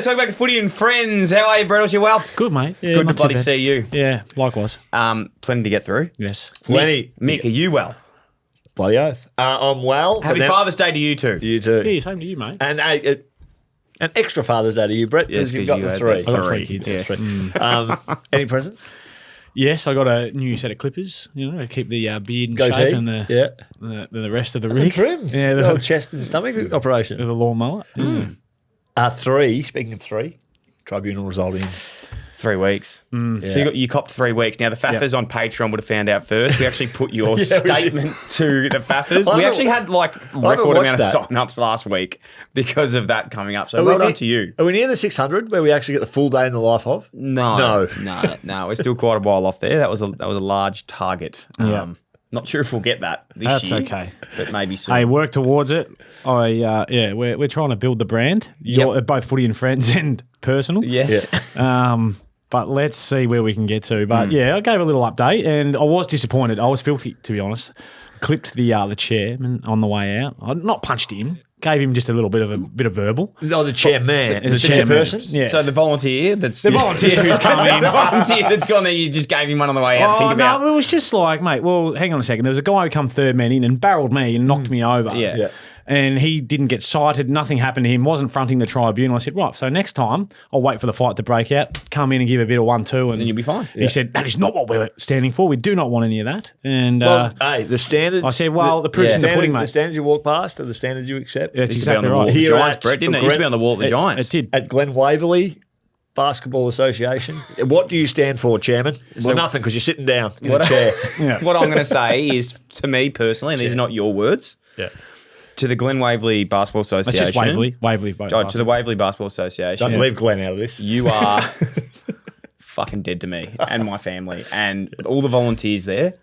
Let's welcome back to Footy and Friends. How are you, Brett? You well? Good, mate. Yeah, Good to not too bloody bad. see you. Yeah, likewise. Plenty to get through. Yes. Mick, are you well? Bloody oath. I'm well. Happy Father's Day to you too. You too. Yeah, same to you, mate. And an extra Father's Day to you, Brett, Yes, because you've 'cause got you the had three. I've got three kids. Yes. Any presents? Yes, I got a new set of clippers, to keep the beard in Goatee? shape and the rest of the rig. Trim. Yeah, the old chest and stomach operation. the lawnmower. Three, speaking of three, tribunal resulted in 3 weeks. So you copped 3 weeks. Now, the Faffers on Patreon would have found out first. We actually put your statement to the Faffers. We actually had record amount of sign-ups last week because of that coming up. So well done to you. Are we near the 600 where we actually get the full day in the life of? No. We're still quite a while off there. That was a large target. Not sure if we'll get that this year. That's okay. But maybe soon. Hey, work towards it. We're trying to build the brand. Both Footy and Friends and personal. Yes. But let's see where we can get to. But I gave a little update, and I was disappointed. I was filthy, to be honest. Clipped the chairman on the way out. I not punched him. Gave him just a little bit of verbal. No, the chairman. The chairman. chairperson? Yes. So the volunteer who's come in. The volunteer that's gone there, you just gave him one on the way out to think about. No, it was just like, mate, well, hang on a second. There was a guy who come third man in and barreled me and knocked me over. Yeah. And he didn't get cited. Nothing happened to him. Wasn't fronting the tribunal. I said, right, so next time I'll wait for the fight to break out, come in and give a bit of 1-2. And you'll be fine. He said, that is not what we're standing for. We do not want any of that. And the standards. I said, well, the proof's in the pudding, mate. The standards you walk past are the standards you accept. That's Used to be on exactly the wall right. of the Here Giants, at Brett, didn't it? It used to be on the wall of the Giants. It did. At Glen Waverley Basketball Association. What do you stand for, Chairman? Well, nothing, because you're sitting down in a chair. What I'm going to say is, to me personally, and these are not your words, to the Glen Waverley Basketball Association. It's just Waverley. To the Waverley Basketball Association. Don't leave Glenn out of this. You are fucking dead to me and my family and all the volunteers there.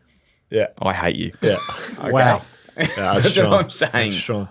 Yeah. I hate you. Yeah. Okay? Wow. That's what I'm saying. That's strong.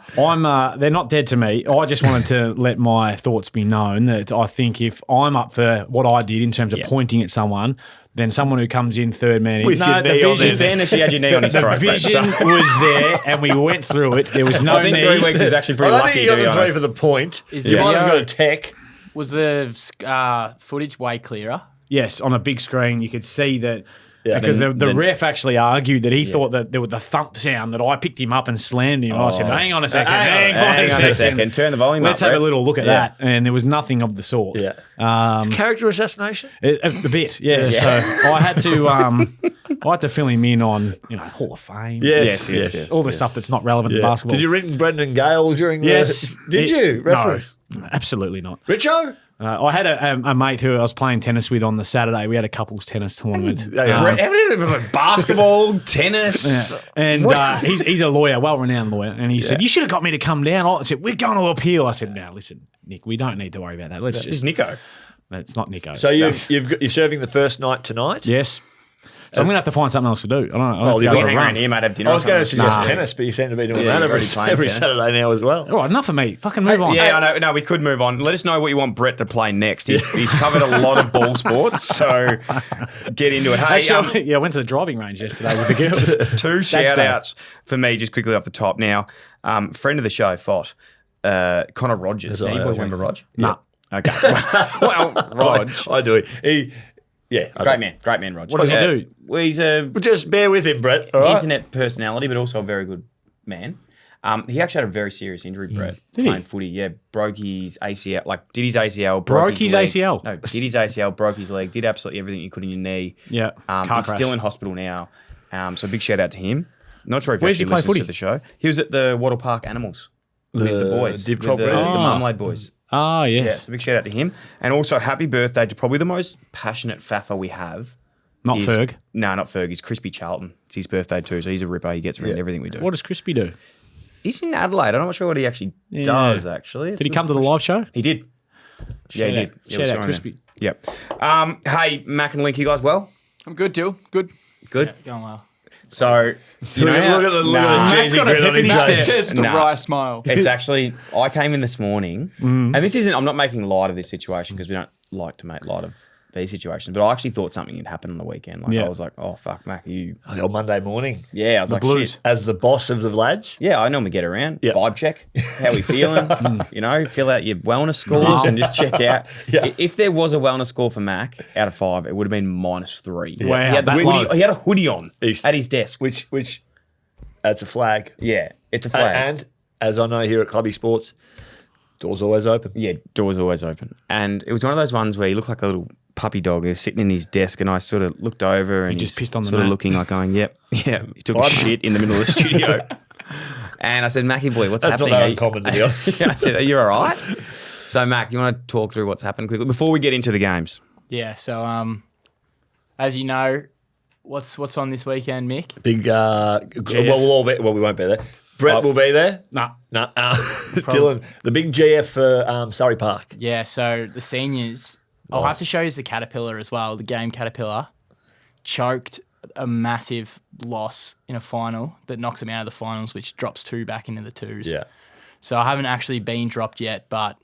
They're not dead to me. I just wanted to let my thoughts be known that I think if I'm up for what I did in terms of pointing at someone, then someone who comes in third man in. With your knee on In fairness, you had your knee on his The throat. vision was there, and we went through it. There was no I think 3 knees. weeks is actually pretty I lucky, think you to got be the three honest. for the point. Is You the might have video- got a tech. Was the footage way clearer? Yes, on a big screen, you could see that. Yeah. Because the ref actually argued that he thought that there was the thump sound that I picked him up and slammed him. I said, hang on a second. Hang on a second. Turn the volume Let's up, have ref. a little look at that. And there was nothing of the sort. Yeah. Character assassination? A bit, yeah. So I had to fill him in on, Hall of Fame. Yes. All the stuff that's not relevant to basketball. Did you ring Brendan Gale during Yes. Did you? Reference? No, absolutely not. Richo? I had a mate who I was playing tennis with on the Saturday. We had a couples tennis tournament. Brett, how many basketball, tennis? And he's a lawyer, well-renowned lawyer. And he said, you should have got me to come down. I said, we're going to appeal. I said, now, listen, Nick, we don't need to worry about that. Let's This is just... Nico. It's not Nico. So you're serving the first night tonight? Yes. So I'm going to have to find something else to do. I don't know. Well, you've been hanging around here, mate, have dinner. I was going to suggest suggest tennis, but you seem to be doing Yeah, that you're already playing every tennis. Saturday now as well. All right, enough of me. Fucking move on. Yeah, I know. No, we could move on. Let us know what you want Brett to play next. He's covered a lot of ball sports, so get into it. Hey, Actually, I went to the driving range yesterday with the girls. two shout-outs for me, just quickly off the top. Now, friend of the show, Fott, Connor Rogers. Now, you boys remember Rog? No. Okay. Well, Rog. I do. Great man, Rog. What does he do? Well, he's a Just bear with him, Brett. All right? internet personality, but also a very good man. He actually had a very serious injury, Brett, playing footy. Yeah, broke his ACL, did his ACL. Broke his leg. ACL? No, did his ACL, broke his leg, did absolutely everything you could in your knee. Yeah, car He's crash. still in hospital now. So big shout out to him. Not sure if Where's he he play listens to footy? the show. He was at the Wattle Park Animals with the boys. Div with 12 the Resi. Marmalade boys. Ah, Yeah, yes. so big shout out to him. And also happy birthday to probably the most passionate Faffer we have. Not Ferg. No, not Ferg. He's Crispy Charlton. It's his birthday too, so he's a ripper. He gets around everything we do. What does Crispy do? He's in Adelaide. I'm not sure what he actually does, actually. Did he come to the live show? He did. Yeah, he did. Yeah, we Shout saw out him Crispy. there. Yep. Hey, Mac and Link, you guys well? I'm good, Dill. Good. Good. Going well. So, you know, Look at the Nah. cheesy got a grin on pip in his his face. step. Says the Nah. wry smile. It's actually, I came in this morning, and this isn't, I'm not making light of this situation because we don't like to make light of these situations. But I actually thought something had happened on the weekend. Like I was like, oh fuck, Mac, On Monday morning. Yeah, I was like, Blues. shit. As the boss of the lads. Yeah, I normally get around, vibe check, how we feeling, fill out your wellness scores and just check out. Yeah. If there was a wellness score for Mac out of 5, it would have been -3. Wow, he had, that low. he had a hoodie on at his desk. Which that's a flag. Yeah, it's a flag. And as I know here at Clubby Sports, doors always open. Yeah, doors always open. And it was one of those ones where he looked like a little puppy dog. He was sitting in his desk and I sort of looked over and just pissed on the sort of mat. looking like going, yep, yeah. He took a shit in the middle of the studio. And I said, Mackie boy, what's happening? That's not that uncommon, to be honest. I said, are you all right? So, Mac, you want to talk through what's happened quickly before we get into the games? Yeah. So, as you know, what's on this weekend, Mick? Big, we'll all be, we won't be there. Brett will be there. Nah. Dylan, the big GF for Surrey Park. Yeah. So the seniors, I'll have to show you the Caterpillar as well. The game Caterpillar choked a massive loss in a final that knocks them out of the finals, which drops 2 back into the 2s. Yeah. So I haven't actually been dropped yet, but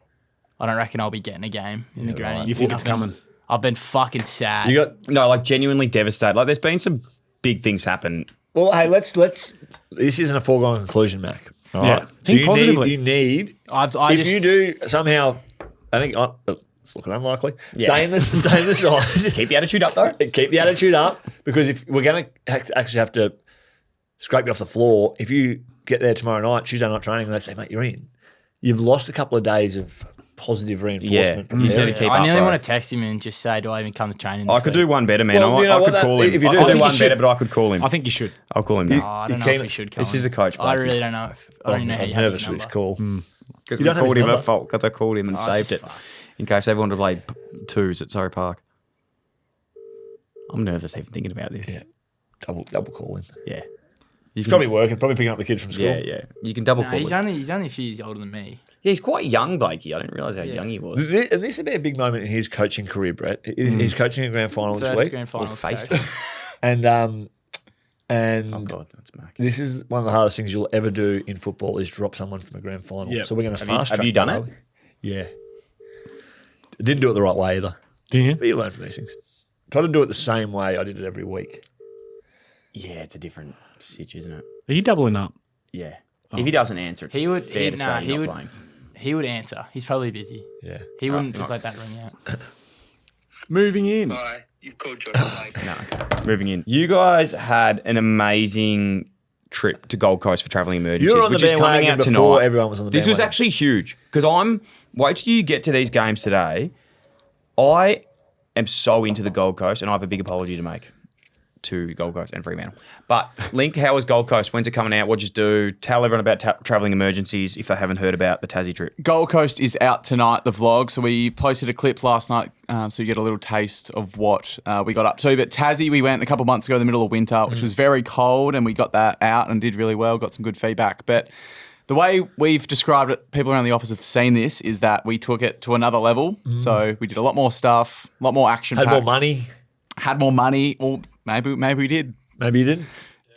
I don't reckon I'll be getting a game in the granny. Right. You think it's coming? I've been fucking sad. You got No, like genuinely devastated. Like there's been some big things happen. well. Hey, let's. This isn't a foregone conclusion, Mac. All Yeah. right. Think you positively. you need. I You do somehow, I think it's looking unlikely. Stay in the side. Keep the attitude up though. Keep the attitude up, because if we're going to actually have to scrape you off the floor, if you get there tomorrow night, Tuesday night training, and they say, mate, you're in, you've lost a couple of days of positive reinforcement. Yeah, you just need to keep I up, nearly bro. want to text him and just say, do I even come to training I this could week? do one better, man. Well, you know I what, could call him. if you do, I could then do one you better, should. but I could call him. I think you should. I'll call him Oh, now. I don't know keen- if we should call This him. is the coach, I Blakey. really don't know. I don't know how you I'm have nervous his for this number. call. Because You we don't have called his him number? because I called him and saved this is it fucked. in case everyone would play 2s at Surrey Park. I'm nervous even thinking about this. Yeah. Double call him. Yeah. He's probably working, probably picking up the kids from school. Yeah. You can double No, call he's him. only a few years older than me. Yeah, he's quite young, Blakey. I didn't realise how young he was. And this would be a big moment in his coaching career, Brett. He's coaching a grand final this First week. grand finals. faced coach. And Oh, God, that's Mac. this is one of the hardest things you'll ever do in football is drop someone from a grand final. Yep. So we're going to Have you- fast have track you done that, it? are we? Yeah. Didn't do it the right way either. Did But you learn from these things. Try to do it the same way I did it every week. Yeah, it's a different sitch, isn't it? Are you doubling up? Yeah. If he doesn't answer, it's He would. fair to say he's not playing. He would answer. He's probably busy. Yeah. He wouldn't just let that ring out. Moving in. Hi, you've called Jordan Blake. No, okay. Moving in. You guys had an amazing trip to Gold Coast for travelling emergencies, You were on the which is coming bandwagon out before tonight. everyone was on the This was bandwagon. actually huge because wait till you get to these games today. I am so into the Gold Coast and I have a big apology to make to Gold Coast and Fremantle. But Link, how was Gold Coast? When's it coming out? What'd you do? Tell everyone about travelling emergencies if they haven't heard about the Tassie trip. Gold Coast is out tonight, the vlog. So we posted a clip last night so you get a little taste of what we got up to. But Tassie, we went a couple of months ago in the middle of winter, which was very cold, and we got that out and did really well, got some good feedback. But the way we've described it, people around the office have seen this, is that we took it to another level. So we did a lot more stuff, a lot more action. Had more money. Had more money. Well, maybe we did. Maybe you didn't.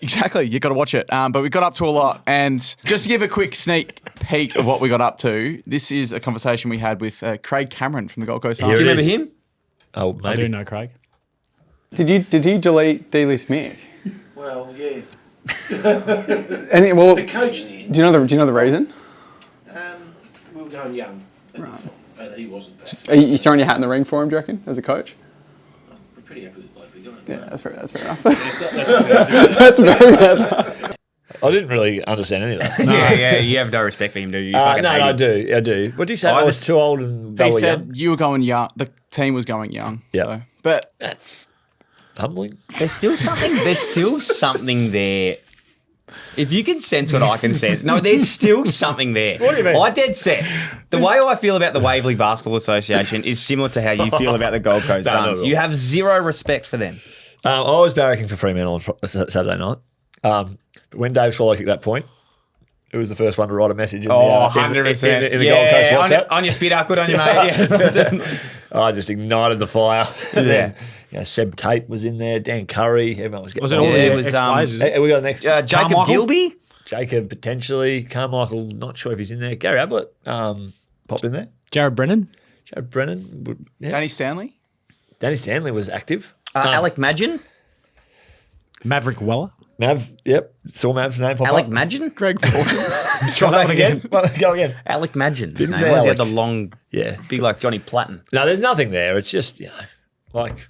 Exactly. You got to watch it. But we got up to a lot. And just to give a quick sneak peek of what we got up to, this is a conversation we had with Craig Cameron from the Gold Coast Here Army. Do you it remember is. him? Oh, maybe. I do know Craig. Did he delist Mick? Well, yeah. Well, The coach did. do you know the reason? We were going young. Right. But he wasn't bad. Are you throwing your hat in the ring for him? Do you reckon, as a coach? We're pretty happy with the bloke we're going. Yeah, that's fair enough. That's That's I didn't really understand any of that. Yeah, you have no respect for him, do you? You No, fucking hate I him. do. What did you say? I I was just- too old and they He were said young? you were going young. The team was going young. Yeah. So. But Humbling. There's still something there. If you can sense what I can sense, no, there's still something there. What do you mean? I dead set. The way I feel about the Waverley Basketball Association is similar to how you feel about the Gold Coast No, not Suns. at all. You have zero respect for them. I was barracking for Fremantle on Saturday night. But when Dave Swallow kicked that point, it was the first one to write a message in the, 100%. in the Gold Coast WhatsApp. On your spitter, good on you, mate. Yeah. I just ignited the fire. Yeah. Seb Tate was in there, Dan Curry, everyone was getting Was it all on. Yeah, the it was, ex-players? is it? Hey, we got next. Jacob Carmichael? Gilby? Jacob potentially. Carmichael, not sure if he's in there. Gary Ablett popped in there. Jared Brennan? Jared Brennan. Yeah. Danny Stanley? Danny Stanley was active. Alec Madgen? Maverick Weller. Mav, yep. Saw Mav's name pop Alec up. Madgen? Greg Fortune. Try that one again. Go again. Alec Madgen. Didn't His say name was. He had Alec. the long, big like Johnny Platten. No, there's nothing there. It's just, like,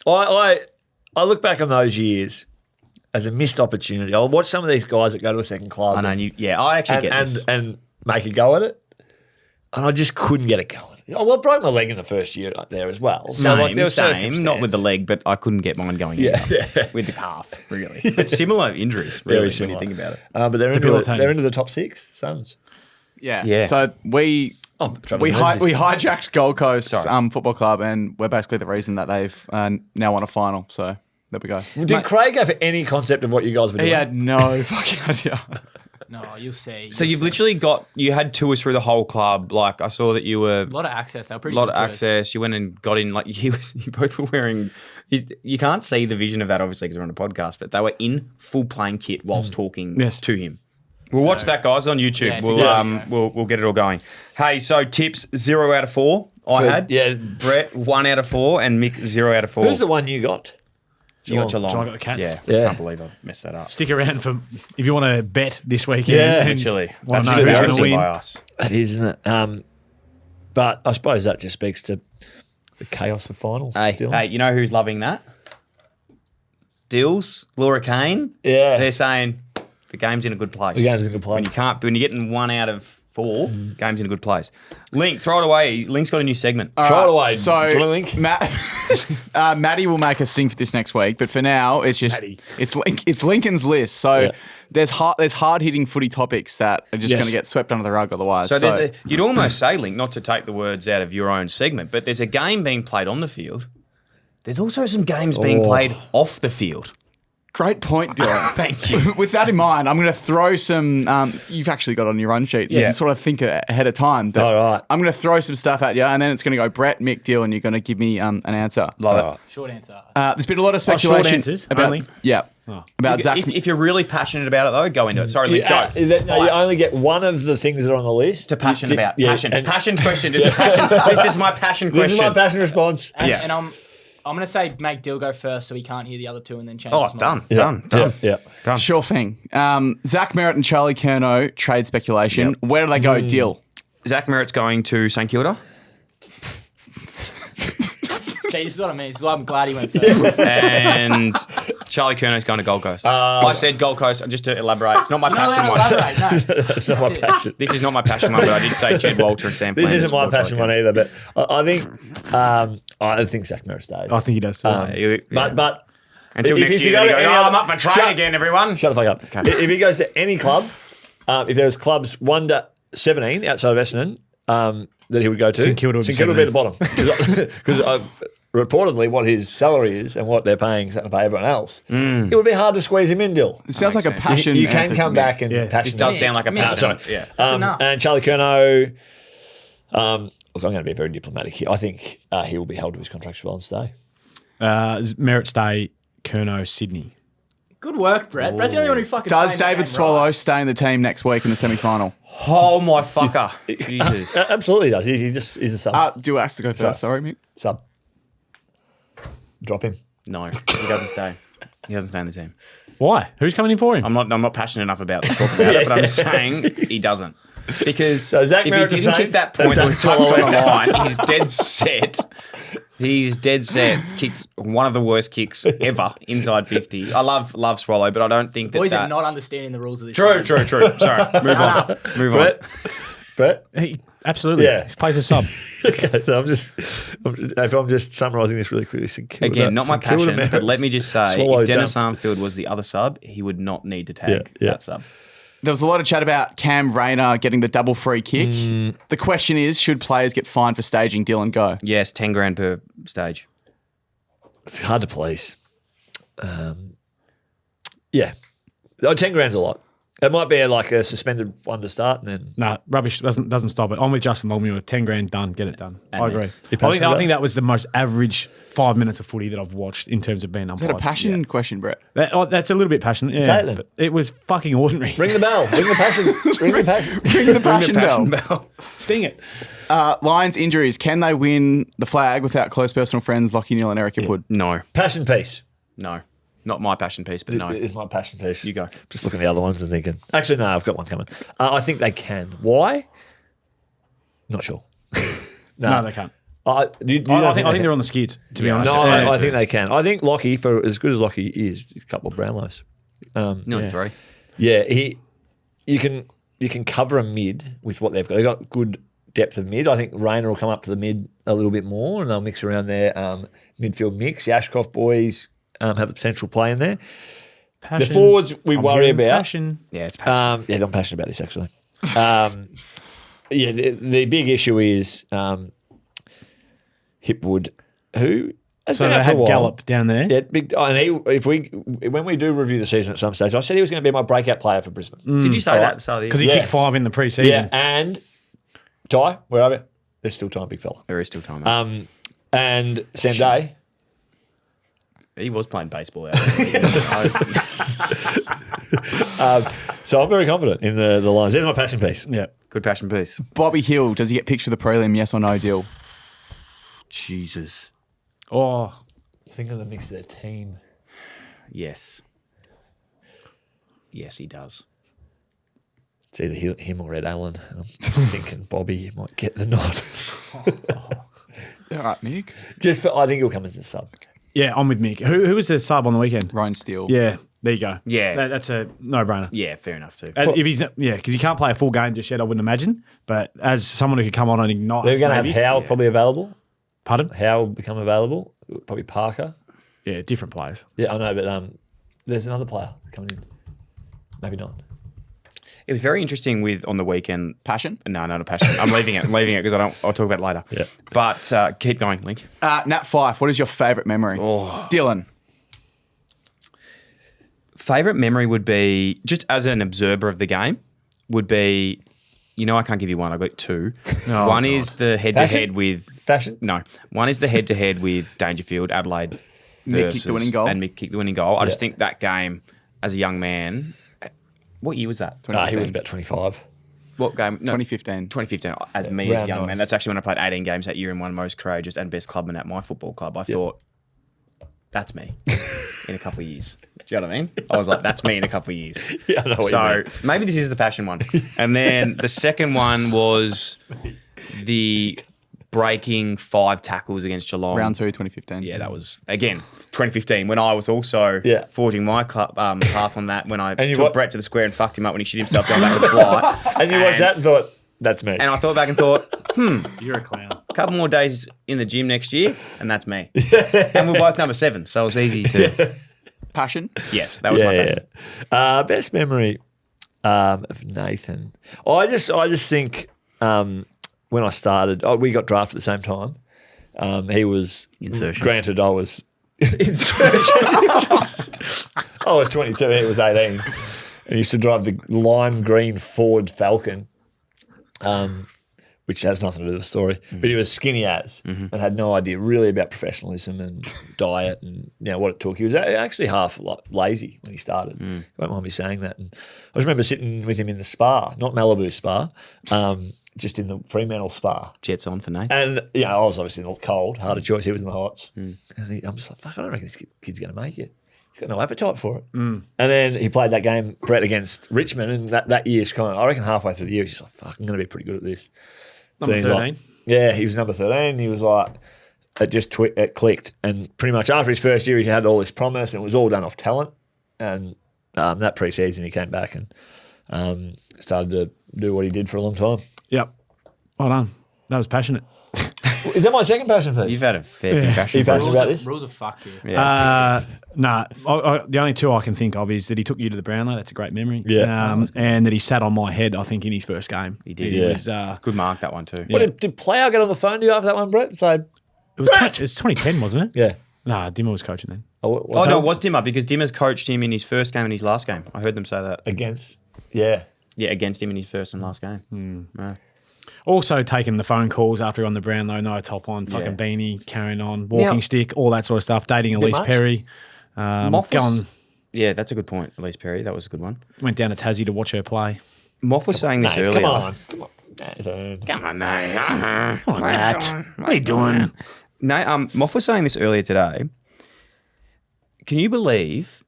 I look back on those years as a missed opportunity. I'll watch some of these guys that go to a second club. I know. I actually get this. and make a go at it. And I just couldn't get it going. Oh, well, I broke my leg in the first year up there as well. So, Same. Not with the leg, but I couldn't get mine going either. With the calf, really. It's similar injuries, really, Very similar. when you think about it. But they're into the top 6, Suns. Yeah. So we hijacked Gold Coast Football Club, and we're basically the reason that they've now won a final. So there we go. Did Craig have any concept of what you guys were doing? He had no fucking idea. No, you'll see. So you've literally you had tours through the whole club. Like I saw that you were a lot of access. They were pretty a lot good of to us. access. You went and got in. Like you both were wearing. You can't see the vision of that obviously because we're on a podcast, but they were in full playing kit whilst talking to him. We'll watch that, guys, on YouTube. Yeah, We'll get it all going. Hey, so tips 0 out of 4. I had Brett 1 out of 4 and Mick 0 out of 4. Who's the one you got? You got Geelong. So I got the Cats. Yeah, Yeah. I can't believe I messed that up. Stick around for if you want to bet this weekend. Yeah, and Literally, want that's to know who's going to embarrassing win. by us. That is, isn't it? But I suppose that just speaks to the chaos of finals. Hey, you know who's loving that? Dills, Laura Kane. Yeah. They're saying the game's in a good place. The game's in a good place. When you're getting 1 out of 4, game's in a good place. Link, throw it away. Link's got a new segment. Throw it away. So Link. Maddie will make us sing for this next week, but for now it's just it's Lincoln's list. So there's hard hitting footy topics that are just going to get swept under the rug otherwise. So you'd almost say, Link, not to take the words out of your own segment, but there's a game being played on the field. There's also some games being played off the field. Great point, Dylan. Thank you. With that in mind, I'm going to throw some. You've actually got it on your run sheet, so you sort of think ahead of time. But All right. I'm going to throw some stuff at you, and then it's going to go Brett, Mick, Dylan, and you're going to give me an answer. Love it. Short answer. There's been a lot of speculation short answers, about only? about Zach. If you're really passionate about it, though, go into it. Sorry, Link, go. You only get one of the things that are on the list. To passion about. Yeah, Passion. and- Passion question. It's a passion. This is my passion This question. is my passion response. And I'm going to say make Dill go first so he can't hear the other two and then change Oh, his mind. done. Yeah. Sure thing. Zach Merritt and Charlie Curnow trade speculation. Where do they go? Dill. Zach Merritt's going to St Kilda. Okay, this is what I mean. This is why I'm glad he went first. And Charlie Curnow's going to Gold Coast. I said Gold Coast, just to elaborate. It's not my passion one. That's not my passion. This is not my passion one, but I did say Jed Walter and Sam This Flanders isn't my before passion Charlie one either, but I think Zach Merritt stays. I think he does too. But until if next you year, go they to go, any I'm other- up for trade Shut- again, everyone. Shut the fuck up. If he goes to any club, if there was clubs 1 to 17 outside of Essendon that he would go to, St Kilda would be be the bottom. Because reportedly what his salary is and what they're paying to pay everyone else, it would be hard to squeeze him in, Dill. It sounds like a passion. You can answer come for back and Yeah. passion. This does sound like a passion. sorry. Yeah. enough. And Charlie Curnow, look, I'm going to be very diplomatic here. I think he will be held to his contract as well and stay. Merritt stay, Curnow, Sydney. Good work, Brett. Brett's the only one who fucking Does played the David game Swallow right. stay in the team next week in the semi-final? Oh, my fucker. Jesus. Absolutely does. He's a sub. Do ask to go first. Sorry, Mick. Sub. Drop him. No, he doesn't stay. He doesn't stay in the team. Why? Who's coming in for him? I'm not passionate enough about talking about it, but I'm just saying he doesn't. Because Zach if he Merritt to didn't kick Saints, that point that was that's touched all on the line, he's dead set. He's dead set. Kicked one of the worst kicks ever inside 50. I love Swallow, but I don't think that Boys that... are not understanding the rules of this. True. game. Sorry. Move on. Move on. Brett? He, absolutely. Yeah. He plays a sub. Okay, so I'm just summarising this really quickly. St Kilda, Again, not my St Kilda, passion, Merritt, but let me just say, Swallow, if Dennis dump. Armfield was the other sub, he would not need to tag Yeah. that sub. There was a lot of chat about Cam Rayner getting the double free kick. The question is, should players get fined for staging Dylan go? Yes, 10 grand per stage. It's hard to police. Yeah. 10 grand's a lot. It might be like a suspended one to start, and then Nah, rubbish doesn't stop it. I'm with Justin Longmuir. 10 grand done. Get it done. I agree. passionate I think that was the most average 5 minutes of footy that I've watched in terms of being Is umpired. that a passion question, Brett? That's a little bit passionate. Yeah, Say it then. but it was fucking ordinary. ring the bell, ring the passion, ring the passion. Ring the passion bell. Sting it. Lions injuries. Can they win the flag without close personal friends Lockie Neal and Eric Wood? No, Passion piece. no, not my passion piece, but no. It's my passion piece. You go. Just looking at the other ones and thinking, actually, no, I've got one coming. I think they can. Why? Not sure. No, they can't. I think they're on the skids, to be honest. No, I think they can. I think Lockie, for as good as Lockie is, a couple of Brownlows. Nearly 3. Yeah, you can cover a mid with what they've got. They've got good depth of mid. I think Rayner will come up to the mid a little bit more, and they'll mix around their midfield mix. The Ashcroft boys have the potential play in there. Passion. The forwards we worry about. Passion. Yeah, it's passion. Yeah, I'm passionate about this actually. The big issue is Hipwood, who has So been they out for a had while. Gallup down there. Yeah, big. And when we do review the season at some stage, I said he was going to be my breakout player for Brisbane. Did you say that? So Because he Yeah. kicked 5 in the pre-season. Yeah, and Ty, where are we? There's still time, big fella. there is still time. mate. And Sam Day. He was playing baseball out. So I'm very confident in the Lions. There's my passion piece. Yeah. Good passion piece. Bobby Hill, does he get picked for the prelim? Yes or no deal? Jesus. Oh, Think of the mix of their team. Yes. Yes, he does. It's either him or Ed Allan. I'm thinking Bobby might get the nod. All right, Mick. I think he'll come as a sub. yeah, I'm with Mick. Who was the sub on the weekend? Ryan Steele. Yeah, there you go. Yeah. That's a no-brainer. Yeah, fair enough too. If he's because he can't play a full game just yet, I wouldn't imagine. But as someone who could come on and ignite, They're going to have maybe. Howe probably available. Pardon? Howe will become available. Probably Parker. Yeah, different players. Yeah, I know, but there's another player coming in. Maybe not. It was very interesting on the weekend. Passion? No, not a passion. I'm leaving it. Because I'll talk about it later. Yeah. But keep going, Link. Nat Fife, what is your favourite memory? Dylan. Favourite memory would be, just as an observer of the game, would be, I can't give you one. I've got 2. One is the head-to-head with... Fashion? No. One is the head-to-head with Dangerfield, Adelaide. Mick kicked the winning goal. And Mick kicked the winning goal. I just think that game, as a young man... What year was that? He was about 25. What game? No, 2015. 2015. As me, as a young Round man. That's actually when I played 18 games that year and won most courageous and best clubman at my football club. I thought, that's me in a couple of years. Do you know what I mean? I was like, that's me in a couple of years. Yeah, I know what you mean. Maybe this is the passion one. And then the second one was the breaking 5 tackles against Geelong. Round 2, 2015. Yeah, that was, again, 2015, when I was also forging my club, path on that, when I took Brett to the square and fucked him up when he shit himself going back to the flight. And you watched that and thought, that's me. And I thought back and thought, You're a clown. a couple more days in the gym next year, and that's me. And we're both number 7, so it was easy to... Passion? Yes, that was my passion. Best memory of Nathan. I just think when I started, we got drafted at the same time. He was Insertion. Granted, I was insertion. I was 22. He was 18. And he used to drive the lime green Ford Falcon, which has nothing to do with the story. But he was skinny as and had no idea really about professionalism and diet and what it took. He was actually half lazy when he started. You won't mind me saying that. And I just remember sitting with him in the spa, not Malibu spa, just in the Fremantle spa. Jets on for Nathan. And I was obviously in the cold, harder choice. He was in the hots. And I'm just like, fuck, I don't reckon this kid's going to make it. He's got no appetite for it. And then he played that game, Brett, against Richmond, and that year's kind of, I reckon halfway through the year, he's just like, fuck, I'm going to be pretty good at this. Number 13. Yeah, he was number 13. He was like, it clicked. And pretty much after his first year, he had all this promise, and it was all done off talent. And that pre-season, he came back and started to do what he did for a long time. Yep. Well done. That was passionate. Is that my second passion, please? You've had a fair few passion. You've had about this? Rules are fucked here. Yeah. Nah. The only 2 I can think of is that he took you to the Brownlow. That's a great memory. Yeah. And that he sat on my head, I think, in his first game. He did. It Yeah. was, Good mark, that one too. What did Player get on the phone to you after that one, Brett? So, it was 2010, wasn't it? yeah. Nah, Dimmer was coaching then. Oh, no, it was Dimmer because Dimmer's coached him in his first game and his last game. I heard them say that. Against. Yeah. Yeah, against him in his first and last game. Also taking the phone calls after on the ground, though. No top on, fucking beanie, carrying on, walking stick, all that sort of stuff. Dating Elise much. Perry. Yeah, that's a good point, Elise Perry. That was a good one. Went down to Tassie to watch her play. Moff was saying this earlier. Come on. Nathan. Come on, Nate. Come on, Nat. What are you doing? No, Moff was saying this earlier today. Can you believe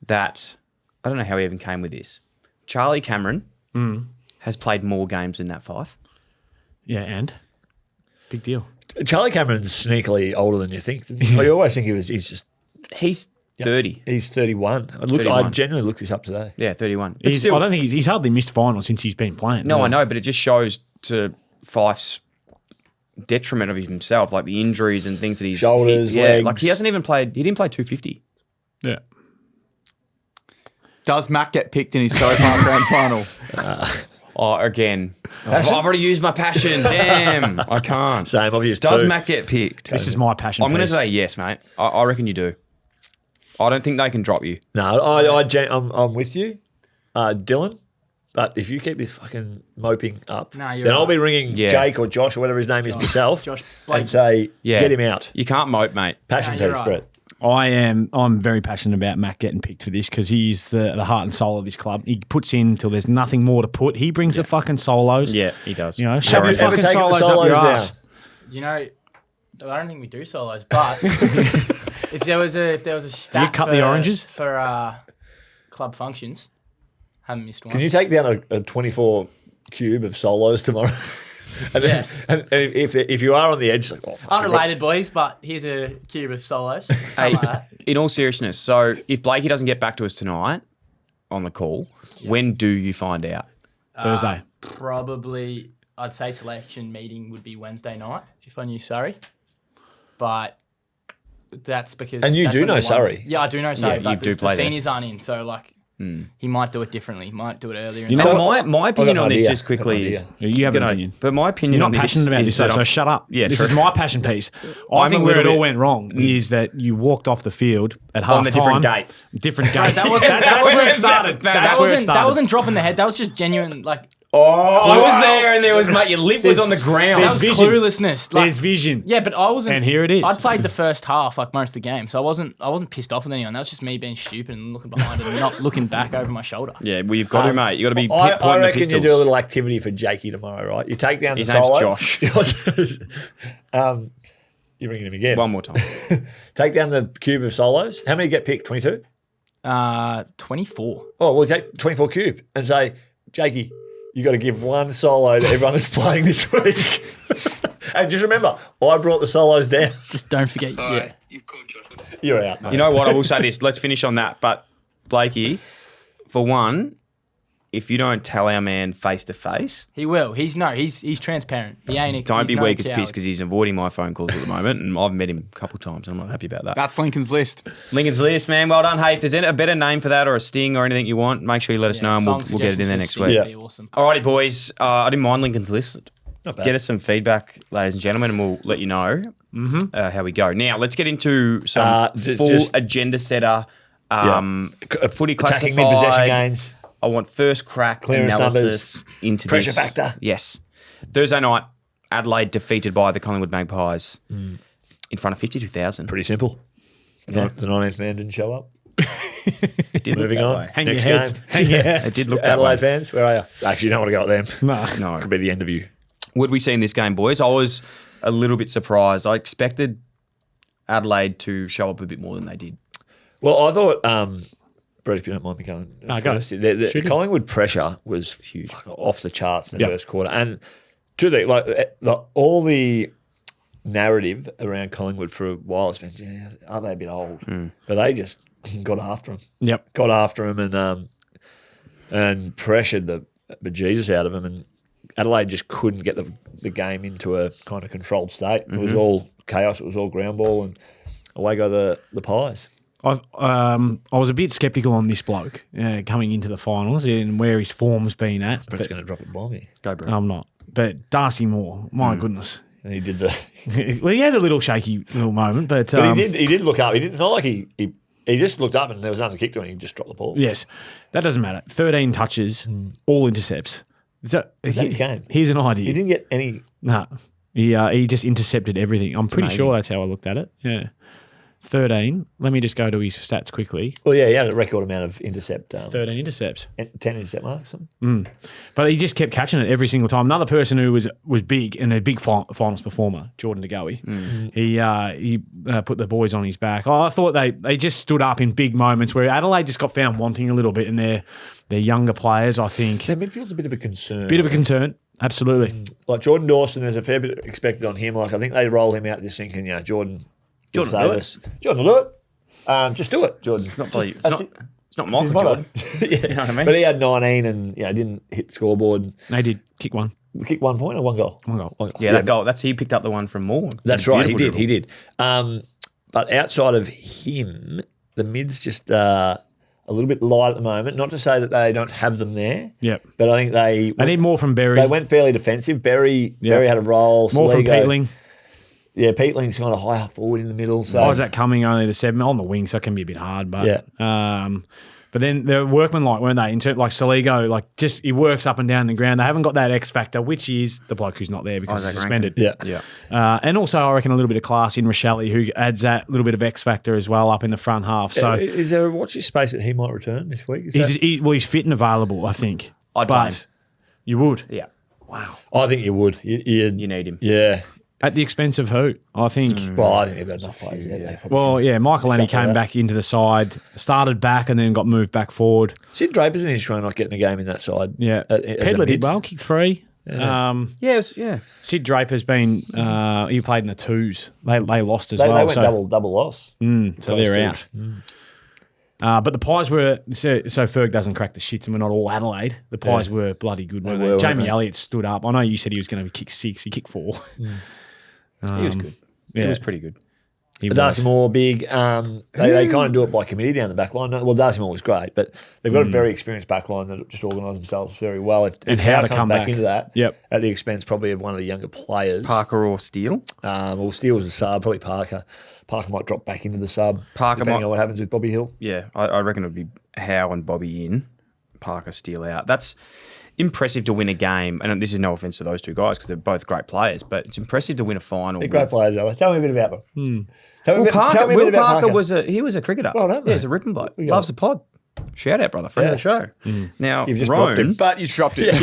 that, I don't know how he even came with this, Charlie Cameron has played more games than Nat Fyfe? Yeah, and? Big deal. Charlie Cameron's sneakily older than you think. I always think He's 30. He's 31. I 31. genuinely looked this up today. Yeah, 31. I don't think he's hardly missed finals since he's been playing. No, I know, but it just shows to Fife's detriment of himself, like the injuries and things that he's... Shoulders, legs. legs. Like he hasn't even played... He didn't play 250. Yeah. Does Mac get picked in his so far grand final? Again. I've already used my passion. Damn. I can't. Same, I've used Does two. Mac get picked? This is my passion I'm going to piece. say yes, mate. I reckon you do. I don't think they can drop you. No, I'm with you, Dylan. But if you keep this fucking moping up, No, you're then I'll right. be ringing Jake or Josh or whatever his name is myself Josh and say, get him out. You can't mope, mate. Passion you're piece, right. Brett. I'm very passionate about Mac getting picked for this because he's the heart and soul of this club. He puts in till there's nothing more to put. He brings the fucking solos. Yeah, he does. You know, shove your Have you ever fucking taken the solos up your solos ass. down? You know, I don't think we do solos, but if there was a stat You cut the oranges? for club functions, haven't missed one. Can you take down a 24 cube of solos tomorrow? And then, and if you are on the edge, like, oh, fuck, Unrelated, boys, but here's a cube of solos. Hey, Something like that. in all seriousness, so if Blakey doesn't get back to us tonight on the call, when do you find out? Thursday. Probably, I'd say selection meeting would be Wednesday night if I knew Surrey, but that's because. And you that's do when know the ones- Surrey. Yeah, I do know Surrey, you but do the play there. seniors aren't in, so like he might do it differently. He might do it earlier. You know, So my opinion got on an this idea. just quickly is, You have an G'day. opinion. But my opinion You're on not this passionate about is this, that so shut up. Yeah, this true. is my passion piece. I I'm think a where it little all bit- went wrong is that you walked off the field at half On a different gate. Different gate. that wasn't- That's where it started. That's where it started. That wasn't dropping the head. That was just genuine. Like I was there and there was, mate, your lip was on the ground. that was vision. cluelessness. Like, There's vision. yeah, but I wasn't. And here it is. I played the first half like most of the game, so I wasn't pissed off with anyone. That was just me being stupid and looking behind and not looking back over my shoulder. Yeah, well, you've got to, mate. You've got to be I pointing the reckon pistols. you do a little activity for Jakey tomorrow, right? You take down His the name's solos. You're ringing him again. One more time. Take down the cube of solos. How many get picked? 22? 24. Oh, well, take 24 cube and say, Jakey, you got to give one solo to everyone that's playing this week. And just remember, I brought the solos down. Just don't forget. All Yeah. right, you've called Josh. You're out, mate. You know what? I will say this. Let's finish on that. But, Blakey, for one, if you don't tell our man face to face, He will. He's transparent. He ain't. don't he's be no weak as coward. piss because he's avoiding my phone calls at the moment. And I've met him a couple of times and I'm not happy about that. That's Lincoln's list. Lincoln's List, man. Well done. Hey, if there's a better name for that or a sting or anything you want, make sure you let us know and Song we'll get it in there next suggestions for week. Steve would be awesome. Alrighty, boys. I didn't mind Lincoln's List. Not bad. Get us some feedback, ladies and gentlemen, and we'll let you know how we go. Now, let's get into some full just- agenda setter, footy Attacking classified. mid-possession gains. I want first crack Clearance analysis into Pressure this. factor. Yes. Thursday night, Adelaide defeated by the Collingwood Magpies in front of 52,000. Pretty simple. Yeah. The 19th man didn't show up. It did look Moving that on. way. Hang Next your heads. game. Hang your heads. It did look that Adelaide way. fans, where are you? Actually, you don't want to go at them. No. No. Could be the end of you. What did we see in this game, boys? I was a little bit surprised. I expected Adelaide to show up a bit more than they did. Well, I thought, Brett, if you don't mind me going go. first, the Shoot him. Collingwood pressure was Huge. off the charts in the Yep. first quarter. And to all the narrative around Collingwood for a while has been, are they a bit old? But they just got after them. Yep. Got after them and pressured the bejesus out of them. And Adelaide just couldn't get the game into a kind of controlled state. It was all chaos. It was all ground ball, and away go the Pies. I was a bit sceptical on this bloke coming into the finals and where his form's been at. Brett's But going to drop it by me. Go, bro. I'm not. But Darcy Moore, my goodness. And he did the... Well, he had a little shaky little moment, but But he did look up. He didn't. It's not like he he just looked up and there was nothing to kick to him. He just dropped the ball. Yes, that doesn't matter. 13 touches, all intercepts. That game? Here's an idea. He didn't get any. No, he just intercepted everything. I'm pretty sure that's how I looked at it. Yeah. 13. Let me just go to his stats quickly. Well, yeah, he had a record amount of intercept. 13 intercepts. 10 intercept marks. Something. But he just kept catching it every single time. Another person who was big and a big finals performer, Jordan De Goey. He put the boys on his back. I thought they just stood up in big moments where Adelaide just got found wanting a little bit in their younger players, I think. Their midfield's a bit of a concern. Bit of a concern, absolutely. Like Jordan Dawson, there's a fair bit expected on him. Like I think they roll him out just thinking, Jordan will do it. Jordan will do it. Just do it, Jordan. It's not Michael Jordan. Yeah. You know what I mean? But he had 19 and didn't hit scoreboard. They did kick one. Kick 1 point or 1 goal? One goal. Yeah, that goal. He picked up the one from Moore. That's right. He did. But outside of him, the mid's just a little bit light at the moment. Not to say that they don't have them there. Yep. But I think they need more from Berry. They went fairly defensive. Berry had a role. More from Saligo. Peatling. Yeah, Peatling's kind of higher forward in the middle. So Isaac Cumming only the 7 on the wing, so it can be a bit hard. But but then the workmen-like, weren't they? Like Saligo, he works up and down the ground. They haven't got that X factor, which is the bloke who's not there because he's suspended. Yeah. And also, I reckon a little bit of class in Rochelle, who adds that little bit of X factor as well up in the front half. So is there what's his space that he might return this week? He's fit and available, I think. I'd play him. You would? Yeah. Wow. I think you would. You need him. Yeah. At the expense of who? I think. Well, I think they've got enough players there. Well, yeah, Michael Annie came back into the side, started back and then got moved back forward. Sid Draper's in his try not getting a game in that side. Yeah. Pedler did well, kicked 3. Yeah. Sid Draper's been, he played in the 2s. They lost as well. They went double loss. So they're out. But the Pies were, so Ferg doesn't crack the shits and we're not all Adelaide. The Pies were bloody good, weren't they? Jamie Elliott stood up. I know you said he was going to kick 6. He kicked 4. He was good. Yeah. He was pretty good. Darcy Moore, big. They kind of do it by committee down the back line. Well, Darcy Moore was great, but they've got a very experienced back line that just organise themselves very well. And how to come back into that at the expense probably of one of the younger players. Parker or Steele? Well, Steele was the sub, probably Parker. Parker might drop back into the sub, depending on what happens with Bobby Hill. Yeah, I reckon it would be Howe and Bobby in, Parker, Steele out. That's impressive to win a game, and this is no offence to those two guys because they're both great players, but it's impressive to win a final. They're great players, Ella. Tell me a bit about them. Will Parker was a cricketer. Well done, mate. He's a ripping bloke. Loves the pod. Shout out, brother. Friend of the show. Now, You've just dropped him. But you dropped it.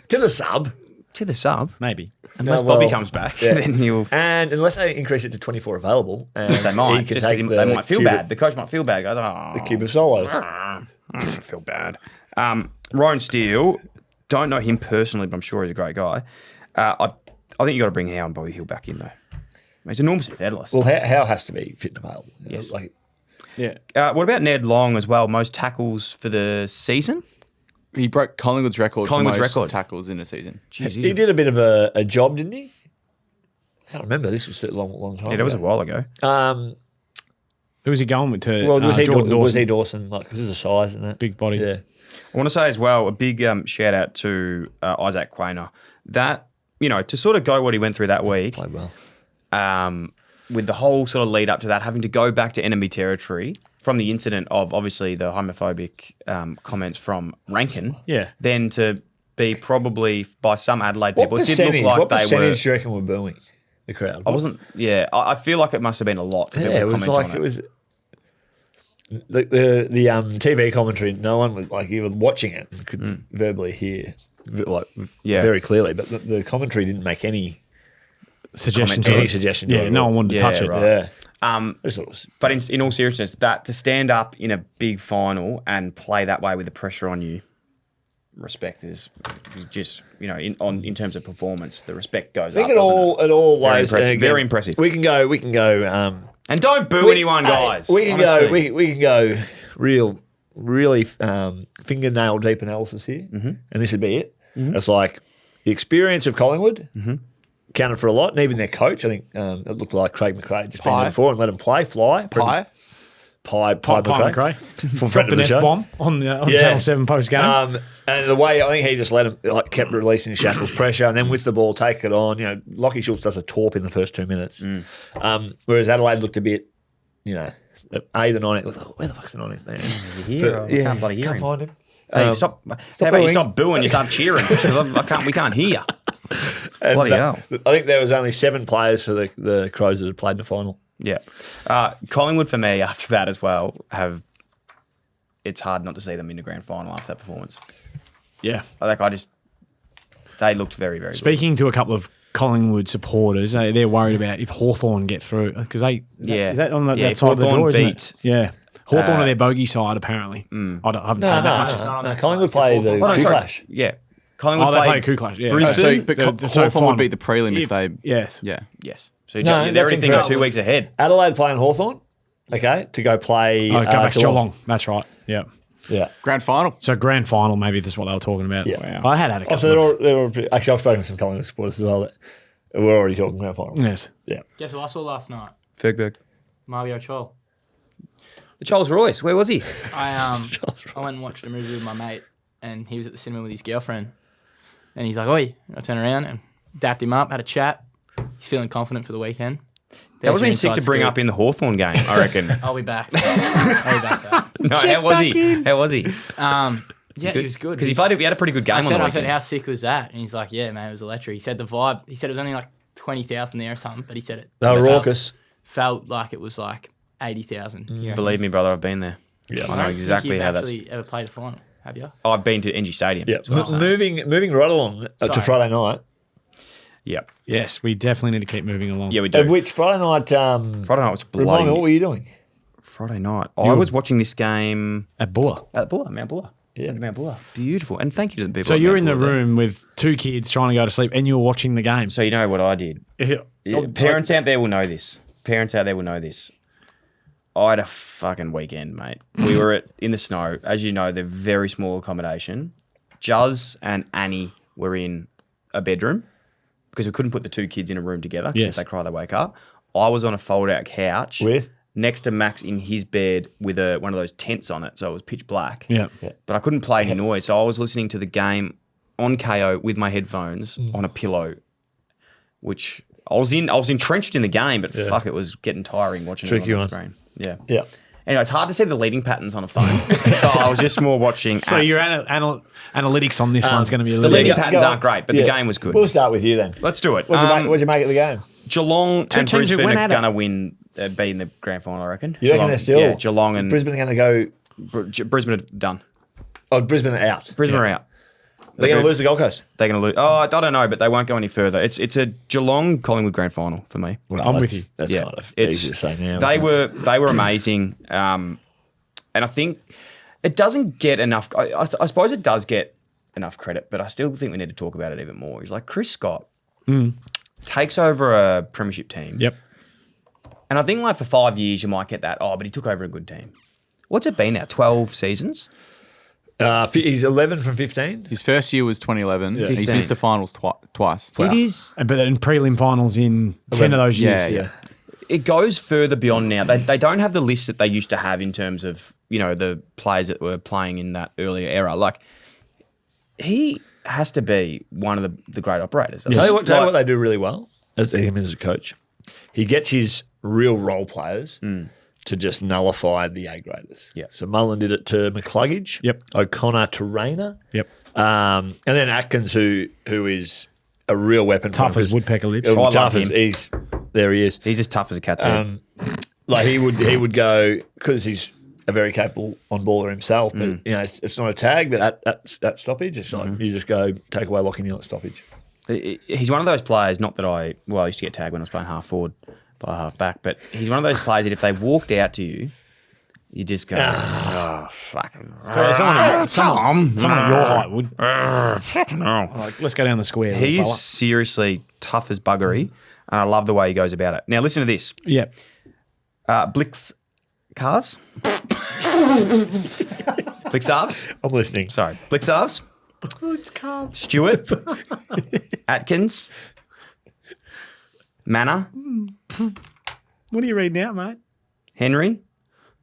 To the sub. To the sub. Maybe. Unless Bobby comes back, then he'll... And unless they increase it to 24 available. And they might, just because they might feel bad. The coach might feel bad. Goes, the cube of solos. I don't feel bad. Ryan Steele, don't know him personally, but I'm sure he's a great guy. I think you got to bring Howe and Bobby Hill back in, though. He's enormously featherless. Well, Howe has to be fit and available. Yes. Yeah. What about Ned Long as well? Most tackles for the season? He broke Collingwood's record for most tackles in a season. Jeez, he did a bit of a job, didn't he? I can't remember. This was a long time ago. Yeah, that was a while ago. Who was he going with? Was he Dawson? Like, because of the size and that. Big body. Yeah. I want to say as well, a big shout out to Isaac Quainer. That, to sort of go what he went through that week. Played well. With the whole sort of lead up to that, having to go back to enemy territory from the incident of obviously the homophobic comments from Rankin, then to be probably by some Adelaide people, it did look like what they were. What percentage do you reckon were booing the crowd? I wasn't. Yeah, I feel like it must have been a lot. For people it to was comment like on it was. The TV commentary, no one was like even watching it and could verbally hear very clearly, but the commentary didn't make any suggestion. Yeah, no one wanted to touch it. Right. Yeah. But in all seriousness, that to stand up in a big final and play that way with the pressure on you, respect is just in terms of performance, the respect goes up. I think it all ways very impressive. We can go. And don't boo anyone, guys. We can honestly. We can go really fingernail deep analysis here, and this would be it. It's like the experience of Collingwood counted for a lot, and even their coach. I think it looked like Craig McRae just been there before and let him play, fly. Pie McRae. From dropped an F-bomb on Channel 7 post-game. And the way I think he just let him, kept releasing Shackle's pressure, and then with the ball, take it on. Lockie Schultz does a torp in the first 2 minutes. Whereas Adelaide looked a bit, The 19th. Where the fuck's the 19th man? Here, I can't bloody hear Can't him. find him. Hey, stop! How about booing. you stop booing? You start cheering because we can't hear. And Bloody hell! I think there was only 7 players for the Crows that had played in the final. Yeah, Collingwood for me after that as well it's hard not to see them in the grand final after that performance. Yeah. They looked very, very good. Speaking to a couple of Collingwood supporters, they're worried about if Hawthorn get through because is that on that side of the door? Isn't it? Yeah. Hawthorn are their bogey side, apparently. I haven't paid that much. No, Collingwood play the sorry. Clash. Yeah. Collingwood They play play Clash. Yeah. Brisbane. Hawthorn would beat the prelim if they. Yeah. Yeah. Yes. So No, they're that's already thinking incorrect. 2 weeks ahead. Adelaide playing Hawthorn, okay, to go play Go back to Geelong. That's right. Yeah. Yeah. Grand final. So grand final, maybe that's what they were talking about. Yeah. Wow. I had a couple. Oh, so they're all actually, I've spoken to some Collingwood supporters as well that we're already talking grand final. Yes. Yeah. Guess what I saw last night? Fergberg. Mario Chol. The Charles Royce. Where was he? I went and watched a movie with my mate, and he was at the cinema with his girlfriend. And he's like, "Oi!" I turned around and dapped him up, had a chat. He's feeling confident for the weekend. That would have been sick to bring up in the Hawthorn game, I reckon. I'll be back. I'll be back. No, how was he? How was he? Yeah, he was good. Because he had a pretty good game I on the said, weekend. how sick was that? And he's like, yeah, man, it was electric. He said the vibe. He said it was only like 20,000 there or something, but he said it. They were felt- raucous. Felt like it was like 80,000. You know? Believe me, brother, I've been there. Yeah. I know exactly how that's. Actually, ever played a final? Have you? I've been to NG Stadium. Yeah. That's what I'm saying. Moving right along to Sorry. Friday night. Yeah. Yes, we definitely need to keep moving along. Yeah, we do. Of which Friday night, Friday night was remind me, what were bloody. you doing? Friday night. I was watching this game At Bulla. at Bulla, Mount Bulla. Yeah. Mount Bulla. Beautiful. And thank you to the people. So at you're Mount in the Bulla there. room with 2 kids trying to go to sleep and you're watching the game. So you know what I did. Yeah. Parents out there will know this. Parents out there will know this. I had a fucking weekend, mate. We were in the snow. As you know, they're very small accommodation. Juz and Annie were in a bedroom because we couldn't put the 2 kids in a room together. Yes. If they cry, they wake up. I was on a fold-out couch With? next to Max in his bed with one of those tents on it, so it was pitch black. Yeah. But I couldn't play any noise, so I was listening to the game on KO with my headphones on a pillow, which I was entrenched in the game, but fuck, it was getting tiring watching Tricky it on one. the screen. Yeah. Yeah. Anyway, it's hard to see the leading patterns on a phone, so I was just more watching. So your analytics on this one's going to be a the little leading bit. patterns aren't great, but the game was good. We'll start with you then. Let's do it. What'd you make of the game? Geelong and teams who Brisbane went are at it. going to win, be in the grand final, I reckon. You reckon Geelong- they're still? Yeah, Geelong and Brisbane are going to go. Brisbane are done. Oh, Brisbane are out. Brisbane are out. They're going to lose the Gold Coast. They're going to lose. Oh, I don't know, but they won't go any further. It's a Geelong Collingwood grand final for me. I'm with you. That's Yeah, kind of it's- easy to say now. They isn't it? were amazing, and I think it doesn't get enough. I suppose it does get enough credit, but I still think we need to talk about it even more. He's like Chris Scott takes over a premiership team. Yep. And I think like for 5 years you might get that. Oh, but he took over a good team. What's it been now? 12 seasons. He's 11 from 15. His first year was 2011. He's 15. missed the finals twice. It is. But then prelim finals in 10 of those years. Yeah. It goes further beyond now. They don't have the list that they used to have in terms of, the players that were playing in that earlier era. Like, he has to be one of the great operators. Tell you what they do really well, as him as a coach. He gets his real role players to just nullify the A graders. Yeah. So Mullen did it to McCluggage. Yep. O'Connor to Rayner. Yep. And then Atkins, who is a real weapon. Tough for him, as woodpecker lips. because- I love tough as him. there he is. He's as tough as a cat's head. Like he would go because he's a very capable on baller himself. But it's not a tag. But at stoppage, it's like you just go take away Lockie Neal at stoppage. He's one of those players, not that I used to get tagged when I was playing half forward by half back, but he's one of those players that if they walked out to you, you just go, oh, fucking. Someone at your height would. Like, let's go down the square. little He's fella. seriously tough as buggery, and I love the way he goes about it. Now, listen to this. Yep. Blix calves? Blix calves? I'm listening. Sorry. Blix calves? Stewart? Atkins? Manor? What are you reading out, mate? Henry?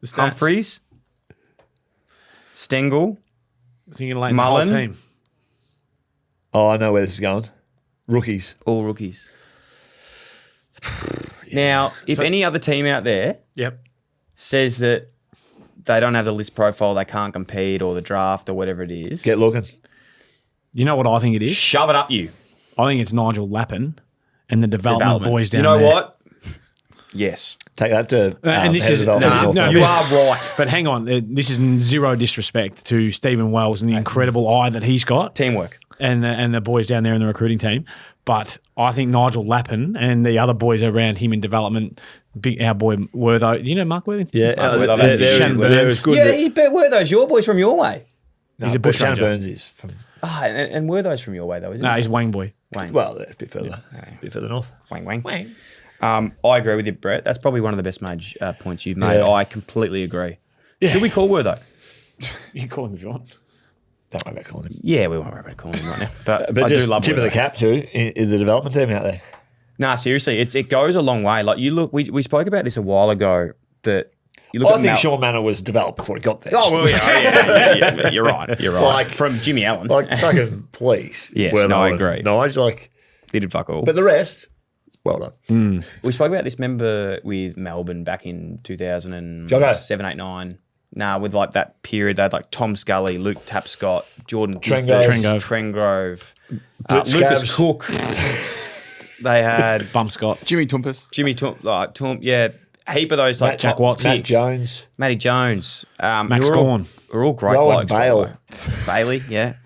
The stats. Humphreys? Stengel? So you're going to lay the whole Mullen. team. Oh, I know where this is going. Rookies. All rookies. Now, if any other team out there Yep. says that they don't have the list profile, they can't compete, or the draft, or whatever it is. Get looking. You know what I think it is? Shove it up you. I think it's Nigel Lappin and the development boys down there. You know there. what? Yes. Take that to and this is you are right. But hang on, this is zero disrespect to Stephen Wells and the incredible eye that he's got, teamwork, and the boys down there in the recruiting team. But I think Nigel Lappin and the other boys around him in development, our boy Wortho, you know Mark Worthington? Yeah, Shannon Burns. Wortho's your boys from your way. No, he's a bush Shannon ranger. Burns is from. And Wortho's from your way though, isn't he? No, he's Wang boy. Wang. Well, that's a bit further. A bit further north. Wang. I agree with you, Brett. That's probably one of the best points you've made. Yeah. I completely agree. Yeah. Should we call Wortho? You can call him if you want. Don't worry about calling him. Yeah, we won't worry about calling him right now. But I just do love tip of the Wortho. cap too in the development team out there. Nah, seriously, it goes a long way. Like you look, we spoke about this a while ago. That you look I at think Sean Manor was developed before he got there. Oh well, yeah. You're right. Like from Jimmy Allen. Like fucking please. Yes, Well, no, I agree. Nige, like He did fuck all. but the rest, well done. We spoke about this, remember, with Melbourne back in 2007, Jocko. 8, 9. Nah, with like that period, they had like Tom Scully, Luke Tapscott, Jordan Trengrove, Lucas Cook. They had Bum Scott. Jimmy Tumpus. yeah, a heap of those like Jack Watts, Matt Jones, Matty Jones, Max Gawn. We're all great Rowan blokes. Bale. Bailey, yeah,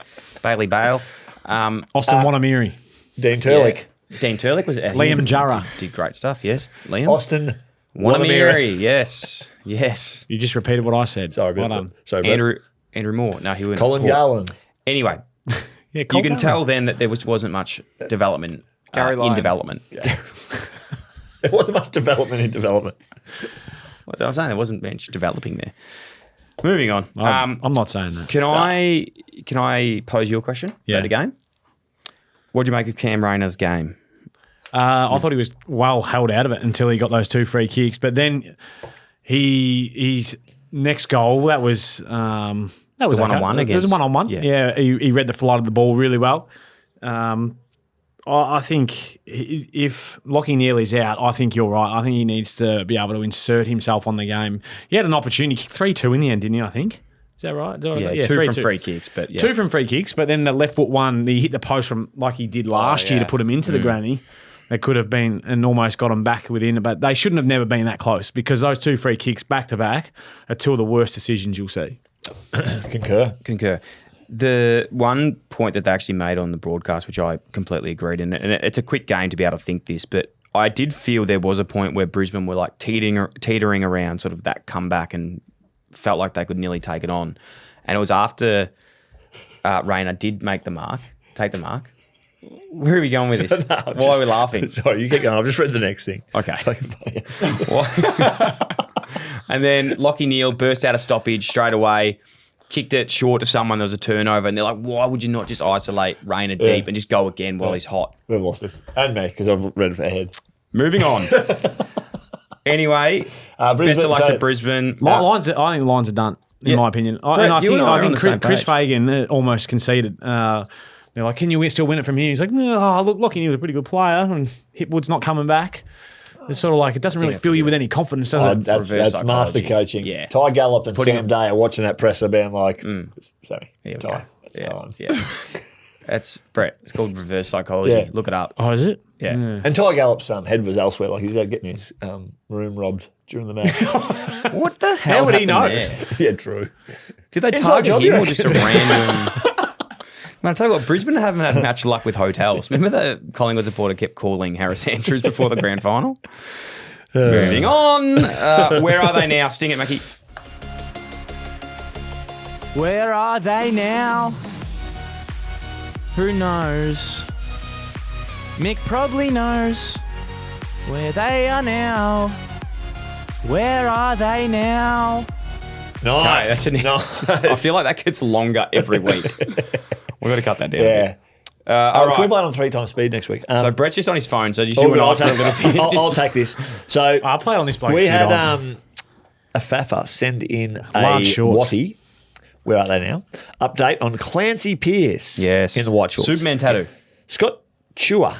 Bailey Bale, Austin Wanamiri. Dean Turlick, yeah. Dean Turlick was Liam Jarrah. did great stuff. Yes, Liam Austin Wanamiri. Yes. You just repeated what I said. Sorry, well but- done. Sorry, Brett. Andrew Moore. No, he went. Colin Garland. Anyway, Yeah, you Cole can Garland. tell then that there wasn't much development Gary in Lyon. development. There wasn't much development in development. What I'm saying, there wasn't much developing there. Moving on. I'm not saying that. Can I pose you a question about the game? What do you make of Cam Rayner's game? I thought he was well held out of it until he got those 2 free kicks. But then his next goal, that was The okay. one-on-one It was against- a one-on-one. yeah. Yeah, he read the flight of the ball really well. I think if Lockie Neely's out, I think you're right. I think he needs to be able to insert himself on the game. He had an opportunity, kicked 3-2 in the end, didn't he, I think? Is that right? Yeah, 2 from free kicks, but yeah. 2 from free kicks, but then the left foot one, he hit the post from like he did last year to put him into the granny. They could have been and almost got him back within, but they shouldn't have never been that close because those 2 free kicks back to back are 2 of the worst decisions you'll see. Concur. The one point that they actually made on the broadcast, which I completely agreed in, and it's a quick game to be able to think this, but I did feel there was a point where Brisbane were like teetering around sort of that comeback and felt like they could nearly take it on. And it was after Rayner did take the mark. Where are we going with this? Why are we laughing? Sorry, you get going. I've just read the next thing. Okay. And then Lockie Neal burst out of stoppage straight away, kicked it short of someone. There was a turnover, and they're like, why would you not just isolate Rayner deep and just go again while he's hot? We've lost it. And me, because I've read it ahead. Moving on. Anyway, best of luck to Brisbane. I think lines are done, in my opinion. Brett, I you and I are on think the same Chris page. Fagan almost conceded. They're like, can you still win it from here? He's like, no, look, Lockie Neal was a pretty good player, and Hipwood's not coming back. It's sort of like, it doesn't really fill you with any confidence, does it? That's Reverse master psychology. coaching. Yeah. Ty Gallup and Sam Day are watching that presser being like, sorry, Here we Ty, go. it's time. Yeah. That's Brett. It's called reverse psychology. Yeah. Look it up. Oh, is it? Yeah. And Ty Gallup's head was elsewhere. Like he was getting his room robbed during the match. What the hell would he know? there? Yeah, true. Did they Inside target job, him you or just a random... Man, I tell you what, Brisbane haven't had much luck with hotels. Remember the Collingwood supporter kept calling Harris Andrews before the grand final? Moving on. Where are they now? Sting it, Mackie. Where are they now? Who knows? Mick probably knows where they are now. Where are they now? Nice. Okay, nice. I feel like that gets longer every week. We've got to cut that down. Yeah. All We'll right. play it on 3 times speed next week. So Brett's just on his phone, so just all you good, and I I'll for a little bit. I'll take this. So I'll play on this bloke. we a few had times. a Faffer send in a Large shorts. Watty. Where are they now? Update on Clancy Pearce. Yes. In the white shorts. Superman tattoo. Scott Chua.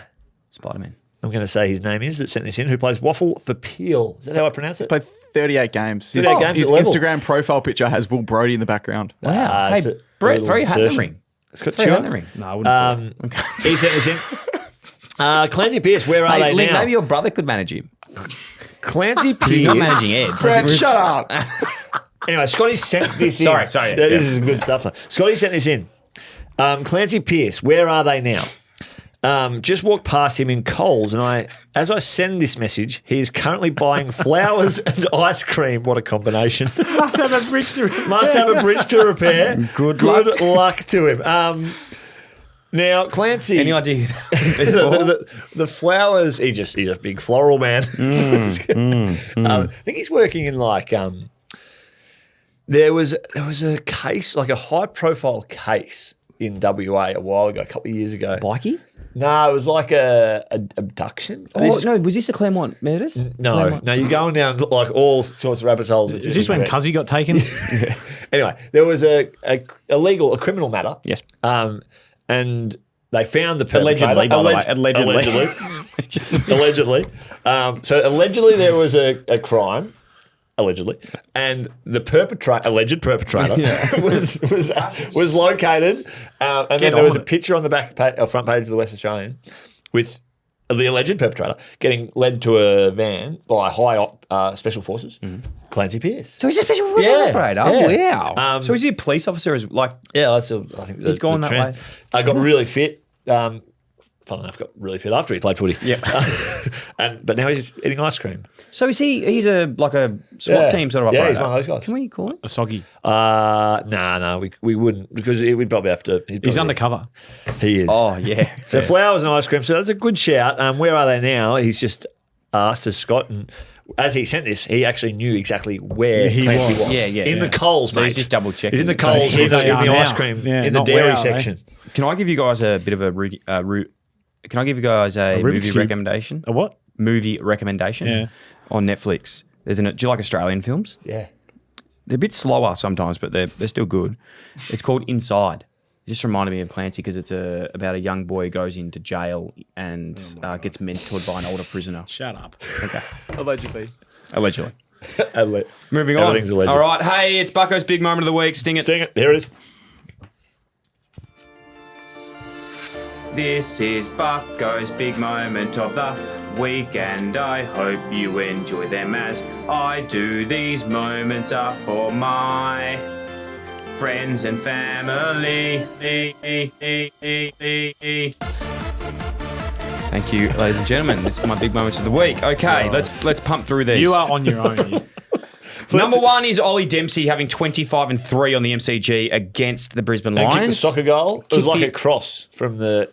Spider-Man. I'm going to say his name is, that sent this in, who plays waffle for Peel. Is that how I pronounce it? He's played 38 games. 38 games His at level. Instagram profile picture has Will Brodie in the background. Wow. it's Hey, a Brett, little throw your hat in the insertion. ring. Scott Throw your hat Stewart. in the ring. No, I wouldn't. He sent this in. Clancy Pearce, where are Hey, they Lynn, now? maybe your brother could manage him. Clancy Pearce. He's not managing Ed. Brett, shut up. Anyway, Scotty sent this in. Sorry, Yeah, yeah. This is good stuff. Scotty sent this in. Clancy Pearce, where are they now? Just walked past him in Coles, and as I send this message, he is currently buying flowers and ice cream. What a combination. Must have a bridge to Must have a bridge to repair. Good luck to him. Now, Clancy. Any idea? the flowers, he's a big floral man. I think he's working in there was a case, like a high profile case in WA a while ago, a couple of years ago. Bikey? No, it was like a abduction. Oh, no, was this the Claremont murders? No, you're going down like all sorts of rabbit holes. Is this when Cuzzy got taken? Anyway, there was a criminal matter. Yes. And they found the perpetrator. Allegedly, by the way. Allegedly. Allegedly. So allegedly there was a crime. Allegedly, and the alleged perpetrator, was located, and then there was a picture on the front page of the West Australian with the alleged perpetrator getting led to a van by high op special forces, Clancy Pearce. So he's a special forces operator? Yeah. Wow. So is he a police officer? I think he's gone that way. I got really fit. Fun enough, got really fit after he played footy. Yeah. But now he's eating ice cream. So he's a SWAT team sort of operator? Yeah, he's one of those guys. Can we call him? A soggy. No, we wouldn't, because we'd probably have to. He's undercover. He is. Oh, yeah. So flowers and ice cream. So that's a good shout. Where are they now? He's just asked us, Scott, and as he sent this, he actually knew exactly where He Clancy was. was. Yeah. In the Coles, So mate. he's just double checking. He's in the So Coles, here in the they are ice now. cream, Yeah, in the not dairy where are they? section. Can I give you guys a bit of a Can I give you guys a Rubik's movie Cube. recommendation? A what? Movie recommendation? Yeah. On Netflix. Do you like Australian films? Yeah. They're a bit slower sometimes, but they're still good. It's called Inside. It just reminded me of Clancy because it's about a young boy who goes into jail and gets mentored by an older prisoner. Shut up. Okay. Allegedly. Allegedly. Adelaide. Moving on. Everything's alleged. All right. Hey, it's Bucko's big moment of the week. Sting it. Sting it. Here it is. This is Bucko's big moment of the week, and I hope you enjoy them as I do. These moments are for my friends and family. Thank you, ladies and gentlemen. This is my big moments of the week. Okay, let's pump through these. You are on your own here. Number one is Ollie Dempsey having 25-3 on the MCG against the Brisbane And Lions. kicked the soccer goal. It was Kicked like the- a cross from the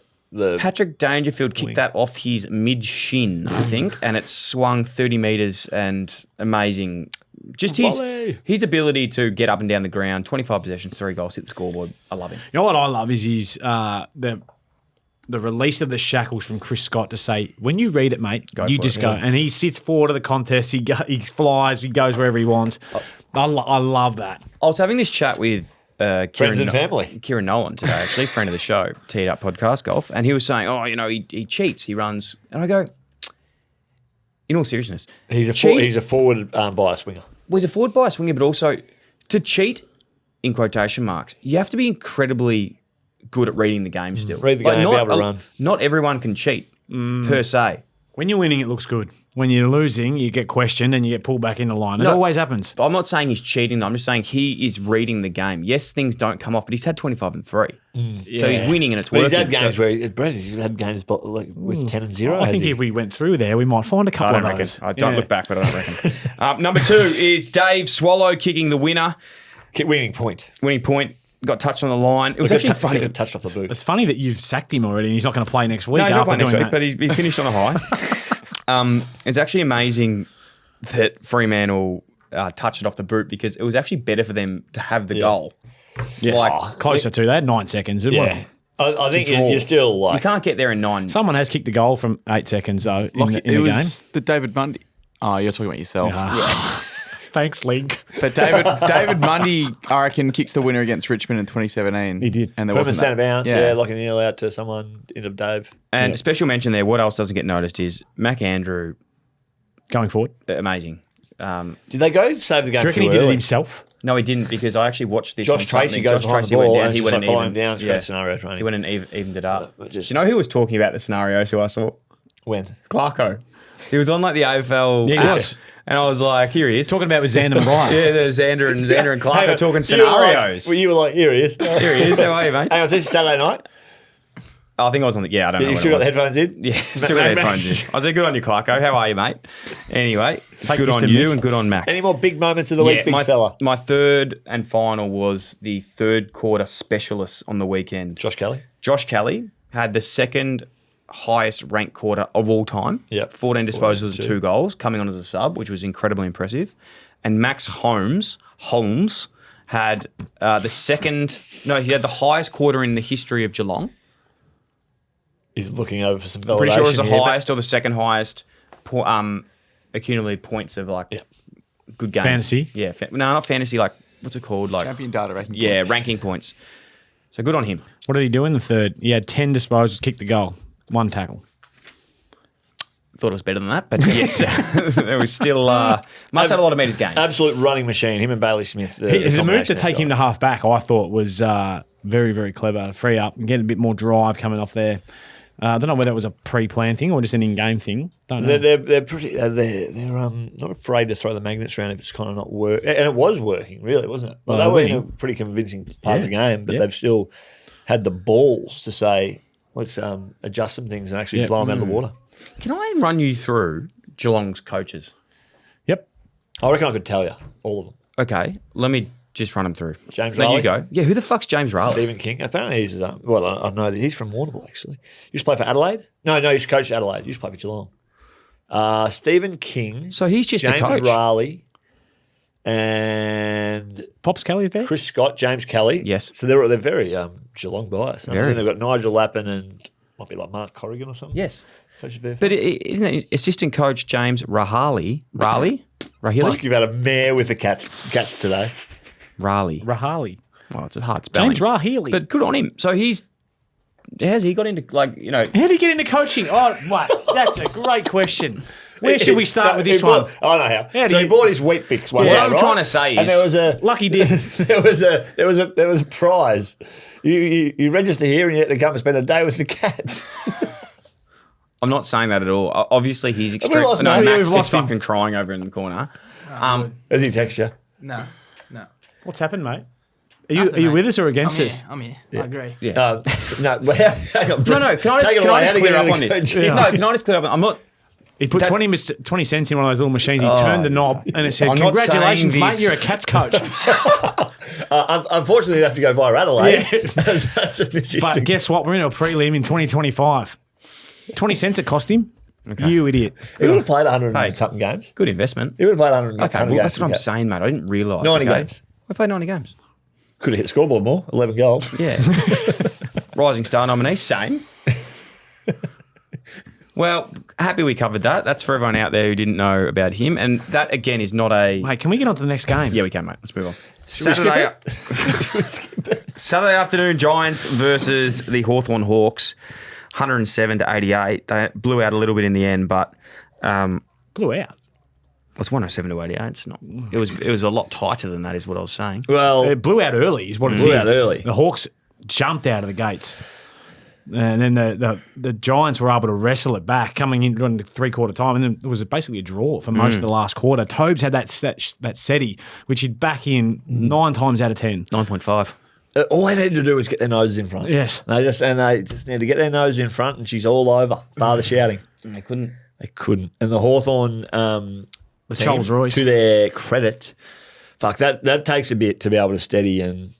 Patrick Dangerfield kicked that off his mid-shin, I think, and it swung 30 metres and amazing. Just his ability to get up and down the ground, 25 possessions, 3 goals, hit the scoreboard. I love him. You know what I love is his the release of the shackles from Chris Scott to say, when you read it, mate, Go you for just it, go. yeah. And he sits forward of the contest. He flies. He goes wherever he wants. I love that. I was having this chat with friends and family. Kieran Nolan today, actually, friend of the show, Teed Up Podcast Golf, and he was saying, he cheats, he runs. And I go, in all seriousness, He's a forward bias winger. Well, he's a forward bias winger, but also to cheat, in quotation marks, you have to be incredibly good at reading the game still. Read the game, be able to run. Not everyone can cheat, per se. When you're winning, it looks good. When you're losing, you get questioned and you get pulled back in the line. It No. always happens. I'm not saying he's cheating. I'm just saying he is reading the game. Yes, things don't come off, but he's had 25-3. So he's winning and it's But working. he's had games So- where he's had games with 10-0. I think if we went through there, we might find a I couple don't of reckon. those. I don't Yeah. look back, but I don't reckon. Number 2 is Dave Swallow kicking the winner. winning point. Winning point. Got touched on the line. It was actually funny. Got touched off the boot. It's funny that you've sacked him already and he's not going to play next week No, he's not after playing next doing week, that. but he finished on a high. It's actually amazing that Fremantle touched it off the boot because it was actually better for them to have the goal. Yes. Like, Closer to that, 9 seconds. It wasn't. I think draw. you're still You like. can't get there in 9. Someone has kicked the goal from 8 seconds, though, in the It game. was the David Bundy. Oh, you're talking about yourself. Thanks, Link. But David Mundy, I reckon, kicks the winner against Richmond in 2017. He did. And there From a wasn't centre that. bounce, locking the heel out to someone into Dave. And special mention there, what else doesn't get noticed is Mac Andrew, Going forward. amazing. Did they go save the game? Do you reckon too he did it early? himself? No, he didn't because I actually watched this. Josh on Tracy something. goes Josh behind the Tracy ball went down. and He just went like and follow even. him down. It's great scenario training. He went and evened it up. Do Just you know who was talking about the scenarios? Who I saw? when? Clarko. He was on like the AFL. Yeah, he app, was. And I was like, here he is. Talking about with Xander and Brian. Yeah, there's Xander and Clark Hang are on. talking You were like- scenarios. Well, you were like, here he is. Here he is. How are you, mate? Hang on, this is Saturday night. I think I was on the. Yeah, I don't know. You when still it got the was. headphones in? Yeah, still got the headphones in. I was like, good on you, Clarko. How are you, mate? Anyway, Take good this on to you Mick. and good on Mac. Any more big moments of the week, big my, fella? My third and final was the third quarter specialist on the weekend. Josh Kelly. Josh Kelly had the second highest ranked quarter of all time. Yep. 14 disposals, 2. 2 goals, coming on as a sub, which was incredibly impressive. And Max Holmes had the second. No, he had the highest quarter in the history of Geelong. He's looking over for some validation. Pretty sure it was the here, but- highest or the second highest accumulated points of like good game. Fantasy? Yeah. No, not fantasy. Like, what's it called? Like, Champion data ranking. yeah, ranking points. So good on him. What did he do in the third? He had 10 disposals, kicked the goal, 1 tackle. Thought it was better than that, but yes, there was still must have a lot of meters game. Absolute running machine. Him and Bailey Smith. The move to combination take him to half back, I thought was very, very clever. To free up and get a bit more drive coming off there. I don't know whether it was a pre-planned thing or just an in-game thing. Don't know. They're pretty. They're not afraid to throw the magnets around if it's kind of not work. And it was working, really, wasn't it? Well, Well, they were in winning. a pretty convincing part of the Yeah. game, but Yep. they've still had the balls to say, let's adjust some things and actually Yep. blow them out of the water. Can I run you through Geelong's coaches? Yep. I reckon I could tell you all of them. Okay, let me just run them through. James No, Riley. you go. Yeah, who the fuck's James Riley? Stephen King. Apparently he's, well, I know that he's from Warrnambool, actually. He used to play for Adelaide? No, he used to coach Adelaide. He used to play for Geelong. Stephen King. So he's just James a coach. Riley. And Pops Kelly there? Chris Scott, James Kelly. Yes. So they're very Geelong biased. And Very. then they've got Nigel Lappin and might be like Mark Corrigan or something. Yes, Coach of VFL. but isn't it assistant coach James Rahili? Fuck, you've had a mare with the cats today. Rahali. Rahali. Well, it's a hard spelling. James Rahili. But good on him. So has he got into How did he get into coaching? Oh, wait, that's a great question. Where should we start with this one? I know how. How do So he you- bought his wheat bix one What day, I'm right? trying to say and is- there was a Lucky did. there was a prize. You register here and you had to come and spend a day with the cats. I'm not saying that at all. Obviously, he's extreme. lost No, Matt. Yeah, Max we've just lost him. fucking crying over in the corner. As he texts you. No. What's happened, mate? Are Nothing, you mate. with us or I'm against here. us? I'm here. I agree. No, well, hang on. No, can I Take it just away. How to clear get up out on of this? coaching. No, can I just clear up? I'm not. He put 20 cents in one of those little machines. He turned the knob and it said, I'm not congratulations, saying mate, this. you're a Cats coach. Unfortunately, they have to go via Adelaide. Yeah. That's an But assistant. guess what? We're in a prelim in 2025. 20 cents it cost him. You idiot. He would have played 100 Hey. and something games. Good investment. He would have played 100 Okay, 100 well, games. that's what I'm saying, mate. I didn't realise. 90 okay? games. I played 90 games. Could have hit the scoreboard more. 11 goals. Yeah. Rising Star nominee, same. Well, happy we covered that. That's for everyone out there who didn't know about him. And that, again, is not a... Mate, can we get on to the next game? Yeah, we can, mate. Let's move on. skip Saturday afternoon, Giants versus the Hawthorn Hawks, 107 to 88. They blew out a little bit in the end, but Blew out. it's 107 to 88. It's not. It was a lot tighter than that, is what I was saying. Well, It blew out early is what it Blew is. out early. The Hawks jumped out of the gates. And then the Giants were able to wrestle it back, coming into three-quarter time, and then it was basically a draw for most of the last quarter. Tobes had that SETI, which he'd back in 9 times out of 10. 9.5. all they needed to do was get their noses in front. Yes. They just need to get their nose in front, and she's all over. Bar the shouting. They couldn't. They couldn't. And the Hawthorn The Charles Royce. to their credit, fuck, that takes a bit to be able to steady and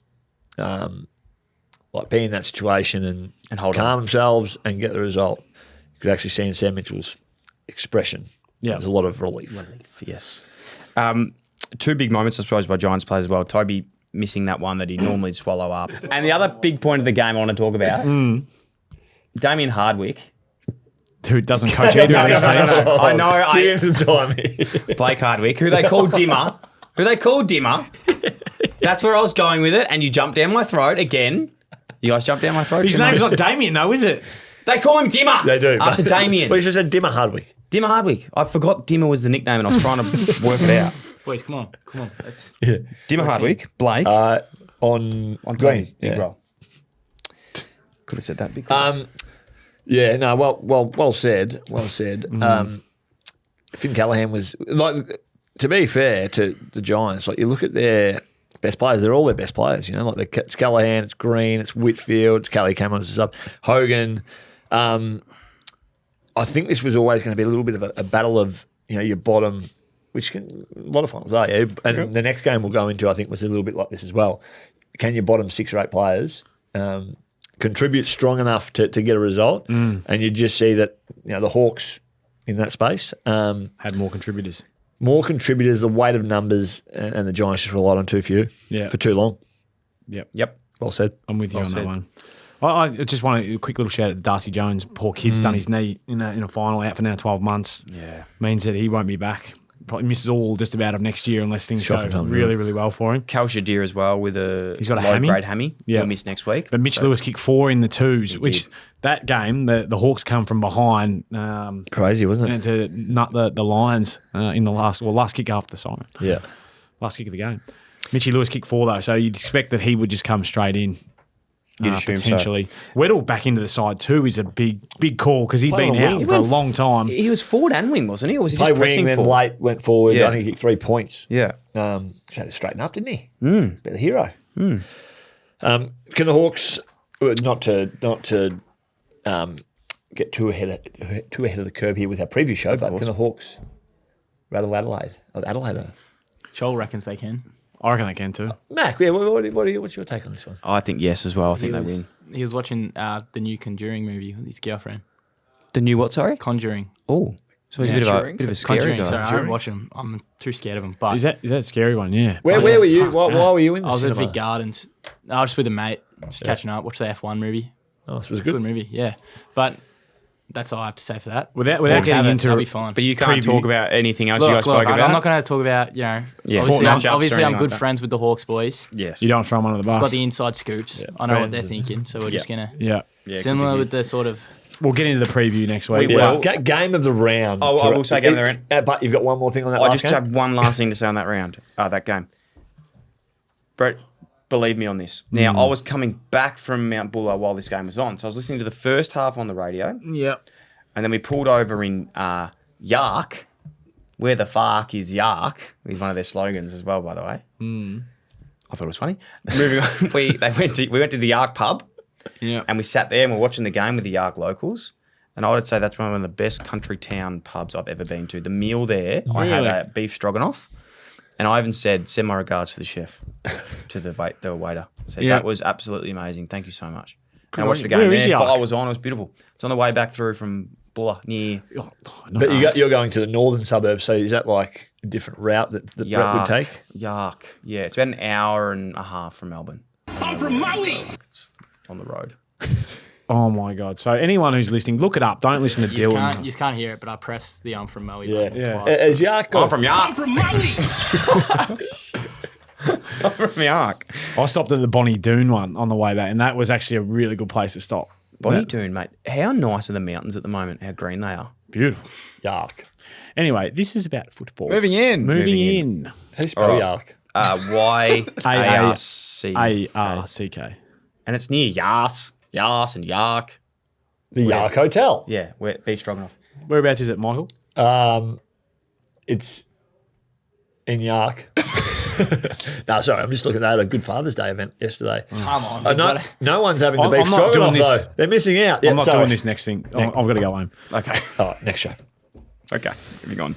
like be in that situation and hold calm on. themselves and get the result. You could actually see in Sam Mitchell's expression. Yeah. There's a lot of relief. Yes. 2 big moments, I suppose, by Giants players as well. Toby missing that one that he'd normally swallow up. And the other big point of the game I want to talk about, Damien Hardwick. Who doesn't coach either of these teams. I know. Give him some time. Blake Hardwick, who they call Dimmer. who they call Dimmer. That's where I was going with it, and you jumped down my throat again. You guys jumped down my throat. His name's not Damien, though, is it? They call him Dimmer. They do. After Damien. Well, you should have said Dimmer Hardwick. Dimmer Hardwick. I forgot Dimmer was the nickname, and I was trying to work it out. Boys, come on. That's Dimmer Hardwick, Blake. On Green. Green. Big Yeah. roll. Could have said that. Big roll. Yeah, no, well said. Well said. Finn Callaghan was like, to be fair to the Giants, like you look at their best players, they're all their best players. You know, like it's Callaghan, it's Green, it's Whitfield, it's Kelly Cameron as a sub, Hogan. I think this was always going to be a little bit of a battle of your bottom, which a lot of finals are. Yeah, and the next game we'll go into, I think, was a little bit like this as well. Can your bottom 6 or 8 players contribute strong enough to get a result? And you just see that the Hawks in that space Had more contributors. More contributors, the weight of numbers, and the Giants just relied on too few for too long. Yep. Well said. I'm with you Well on said. that one. I just want a quick little shout out to Darcy Jones. Poor kid's done his knee in a final, out for now 12 months. Yeah. Means that he won't be back. Probably misses all just about of next year unless things Shocking go time, really, really well for him. Cal Shadir as well with a He's got a hammy. low-grade hammy. Yeah. He'll miss next week. But Mitch Lewis kicked 4 in the twos, which did. that game, the Hawks come from behind Crazy, wasn't and it? to nut the Lions in the last kick after the siren. Yeah. Last kick of the game. Mitchy Lewis kicked 4 though, so you'd expect that he would just come straight in. You'd assume so. Potentially. Weddle back into the side too is a big call because he'd been out for a long time. He was forward and wing, wasn't he? Or was he Played just pressing wing, then forward? late, went forward. Yeah. I think he kicked 3 points. Yeah. Just had to straighten up, didn't he? Bit of a hero. Can the Hawks, not to get too ahead of the curb here with our preview show, but can the Hawks rattle Adelaide? Adelaide. Joel reckons they can. I reckon they can too. Mac, what's your take on this one? I think yes as well. I think they win. He was watching the new Conjuring movie with his girlfriend. The new what, sorry? Conjuring. Oh. So he's a bit of a scary Conjuring. guy. Sorry, I don't watch him. I'm too scared of him. But Is that a scary one? Yeah. Where were you? Why were you in the I was cinema? at Vic Gardens. I was just with a mate, just catching up. Watched the F1 movie. Oh, this was Good good. movie, yeah. But that's all I have to say for that. Without Hawks getting have it, into they'll be fine. But you can't Preview. talk about anything else you guys spoke about. I'm not going to talk about, Yeah, obviously, matchups or obviously I'm anything good like that. friends with the Hawks boys. Yes. You don't throw them under the bus. Got the inside scoops. I know what they're thinking, so we're just going to, yeah. similar with the sort of, We'll get into the preview next week. We Yeah. will. Game of the round. Oh, I will say game of the round. But you've got one more thing on that I last just game? have one last thing to say on that round, that game. Brett, believe me on this. Now, I was coming back from Mount Buller while this game was on, so I was listening to the first half on the radio, Yep. and then we pulled over in Yark. Where the fark is Yark is one of their slogans as well, by the way. I thought it was funny. Moving on, we went to the Yark pub, and we sat there and we're watching the game with the Yark locals. And I would say that's one of the best country town pubs I've ever been to. The meal there, I had a beef stroganoff, and I even said, "Send my regards to the chef," to the waiter. So that was absolutely amazing. Thank you so much. And I watched the game Where is there. Yark? I was on. It was beautiful. It's on the way back through from Buller near But you're going to the northern suburbs, so is that like a different route that Brett would take? Yark. Yeah, it's about an hour and a half from Melbourne. I'm from Maui. It's on the road. Oh my God! So anyone who's listening, look it up. Don't listen to you Dylan. just can't hear it, but I pressed the I'm from Maui Yeah. button twice. As Yark got I'm from Yark. I'm from Maui. I'm from Yark. I stopped at the Bonnie Doon one on the way back, and that was actually a really good place to stop. Bonnie That- Doon, mate. How nice are the mountains at the moment? How green they are. Beautiful. Yark. Anyway, this is about football. Moving in. Moving in. How do you spell Alright. Yark? Y-A-R-C. A-R-C-K. And it's near Yas and Yark. The Yark Hotel. Yeah, where beef stroganoff. Whereabouts is it, Michael? It's in Yark. No, sorry, I'm just looking at a Good Father's Day event yesterday. Come on. No one's having the I'm beef not stroganoff, doing this. though. They're missing out. Yeah, I'm not sorry. doing this next thing. I've got to go home. Okay. All right, next show. Okay. Moving on.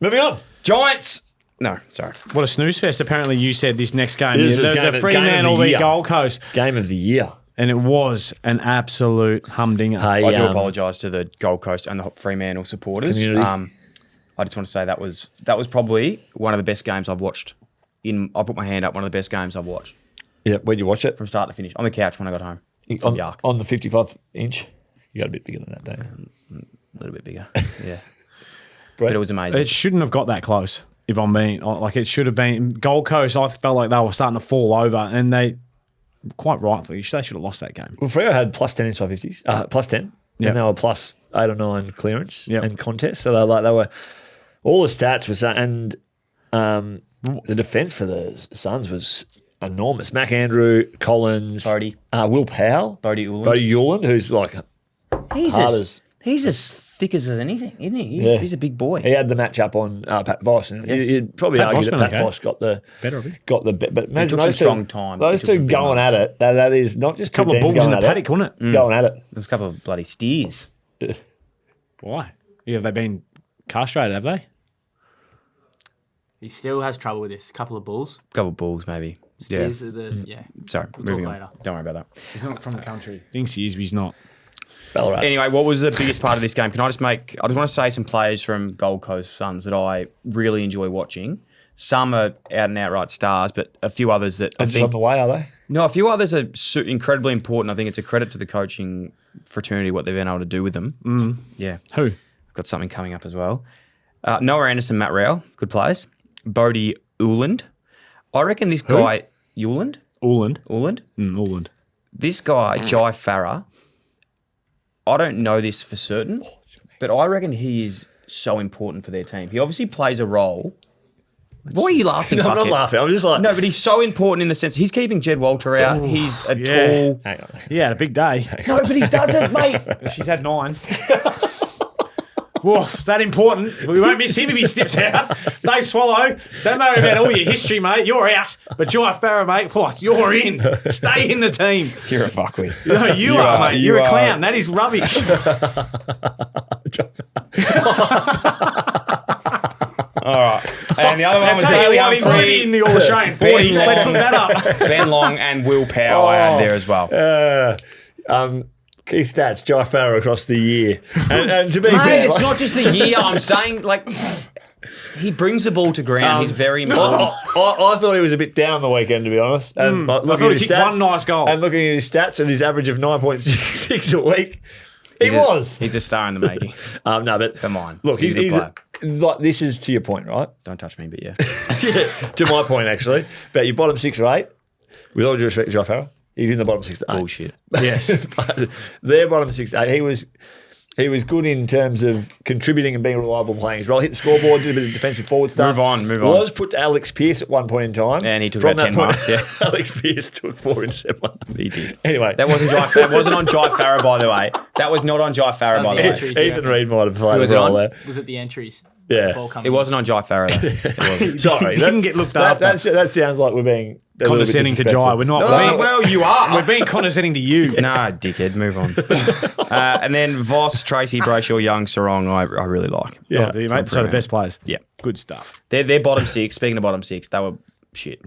Moving on. Giants. No, sorry. What a snooze fest. Apparently you said this next game. This is The game of the Fremantle v year. Gold Coast. Game of the year. And it was an absolute humdinger. Hey, I do apologise to the Gold Coast and the Fremantle supporters. Community. I just want to say that was probably one of the best games I've watched. I'll put my hand up. One of the best games I've watched Yeah, where'd you watch it? from start to finish on the couch when I got home. From Yark. On the 55-inch. You got a bit bigger than that, don't you? A little bit bigger. Yeah. Brett? But it was amazing. It shouldn't have got that close. If I'm being like, it should have been Gold Coast. I felt like they were starting to fall over, and they quite rightly they should have lost that game. Well, Freo had +10 in 550s, +10, Yep. and they were +8 or 9 clearance Yep. and contest. So they were all the stats was and the defence for the Suns was enormous. Mac Andrew, Collins, Bodie. Will Powell, Bodie Uland. Bodie Uland, who's like He's hard he's as thick as anything, isn't he? He's a big boy. He had the match up on Pat Voss, and Yes. you'd probably Pat argue Voss that been Pat okay. Voss got the Better of him. but imagine took some those two, strong time. Those He took two some big going marks. at it. That is not just two Couple of teams bulls in going the at paddock, wasn't it? Going at it. There was a couple of bloody steers. Why? Yeah, have they been castrated? Have they? He still has trouble with this. Couple of bulls. Couple of bulls, maybe. Yeah. These are the Sorry, We'll moving talk on. later. Don't worry about that. He's not from the country. Thinks he is, but he's not. Ballarat. Anyway, what was the biggest part of this game? I just want to say some players from Gold Coast Suns that I really enjoy watching. Some are out and outright stars, but a few others that I Just on think the way, are they? no, a few others are incredibly important. I think it's a credit to the coaching fraternity what they've been able to do with them. Yeah, Who? got something coming up as well. Noah Anderson, Matt Rowell, good players. Bodie Uland. I reckon this guy Uland. Uland. This guy, Jai Farah, I don't know this for certain, but I reckon he is so important for their team. He obviously plays a role. Why are you laughing? No, I'm not fuckhead? laughing. I'm just like, No, but he's so important in the sense he's keeping Jed Walter out. He's a tall. hang on. He had a big day. No, but he doesn't, mate. She's had 9. Whoa, is that important? We won't miss him if he steps out. Dave Swallow, don't worry about all your history, mate. You're out. But Jai Farah, mate, what? You're in. Stay in the team. You're a fuckwit. No, you are, mate. You're you a are. clown. That is rubbish. All right. And the other one was Tell you Bailey what, he might be in the All Australian 40. Ben Let's Long. look that up. Ben Long and Will Powell I had there as well. Key stats, Jai Farah across the year. And to be Mate, fair, it's not just the year. I'm saying, like, he brings the ball to ground. He's very important. I thought he was a bit down the weekend, to be honest. And I thought he kicked one nice goal. And looking at his stats and his average of 9.6 a week, he was. He's a star in the making. No, but Come on. Look, He's he's a like this is to your point, right? Don't touch me, but yeah. To my point, actually. But your bottom 6 or 8, with all due respect to Jai Farah, he's in the bottom 6 to 8. Bullshit. Yes. But their bottom 6 to 8, he was good in terms of contributing and being reliable playing his role. Hit the scoreboard, did a bit of defensive forward stuff. Move on. Was put to Alex Pearce at one point in time. And he took From about 10 that point, marks, yeah. Alex Pearce took 4 intercept. He did. Anyway. That wasn't on Jai Farah, by the way. That was not on Jai Farah, by the the way. entries. Ethan Reid might have played was a it role on? there. Was it the entries? Yeah. Ball coming It wasn't on Jai Farah, though. It wasn't. Sorry. Didn't get looked after. That sounds like we're being a little bit Condescending to disrespectful. Jai. We're not. Oh, well, you are. We're being condescending to you. Nah, dickhead, move on. And then Voss, Tracy, Brayshaw, Young, Sarong, I really like. Yeah. Oh, do you, mate? So the best players. Yeah. Good stuff. They're bottom 6. Speaking of bottom 6, they were shit.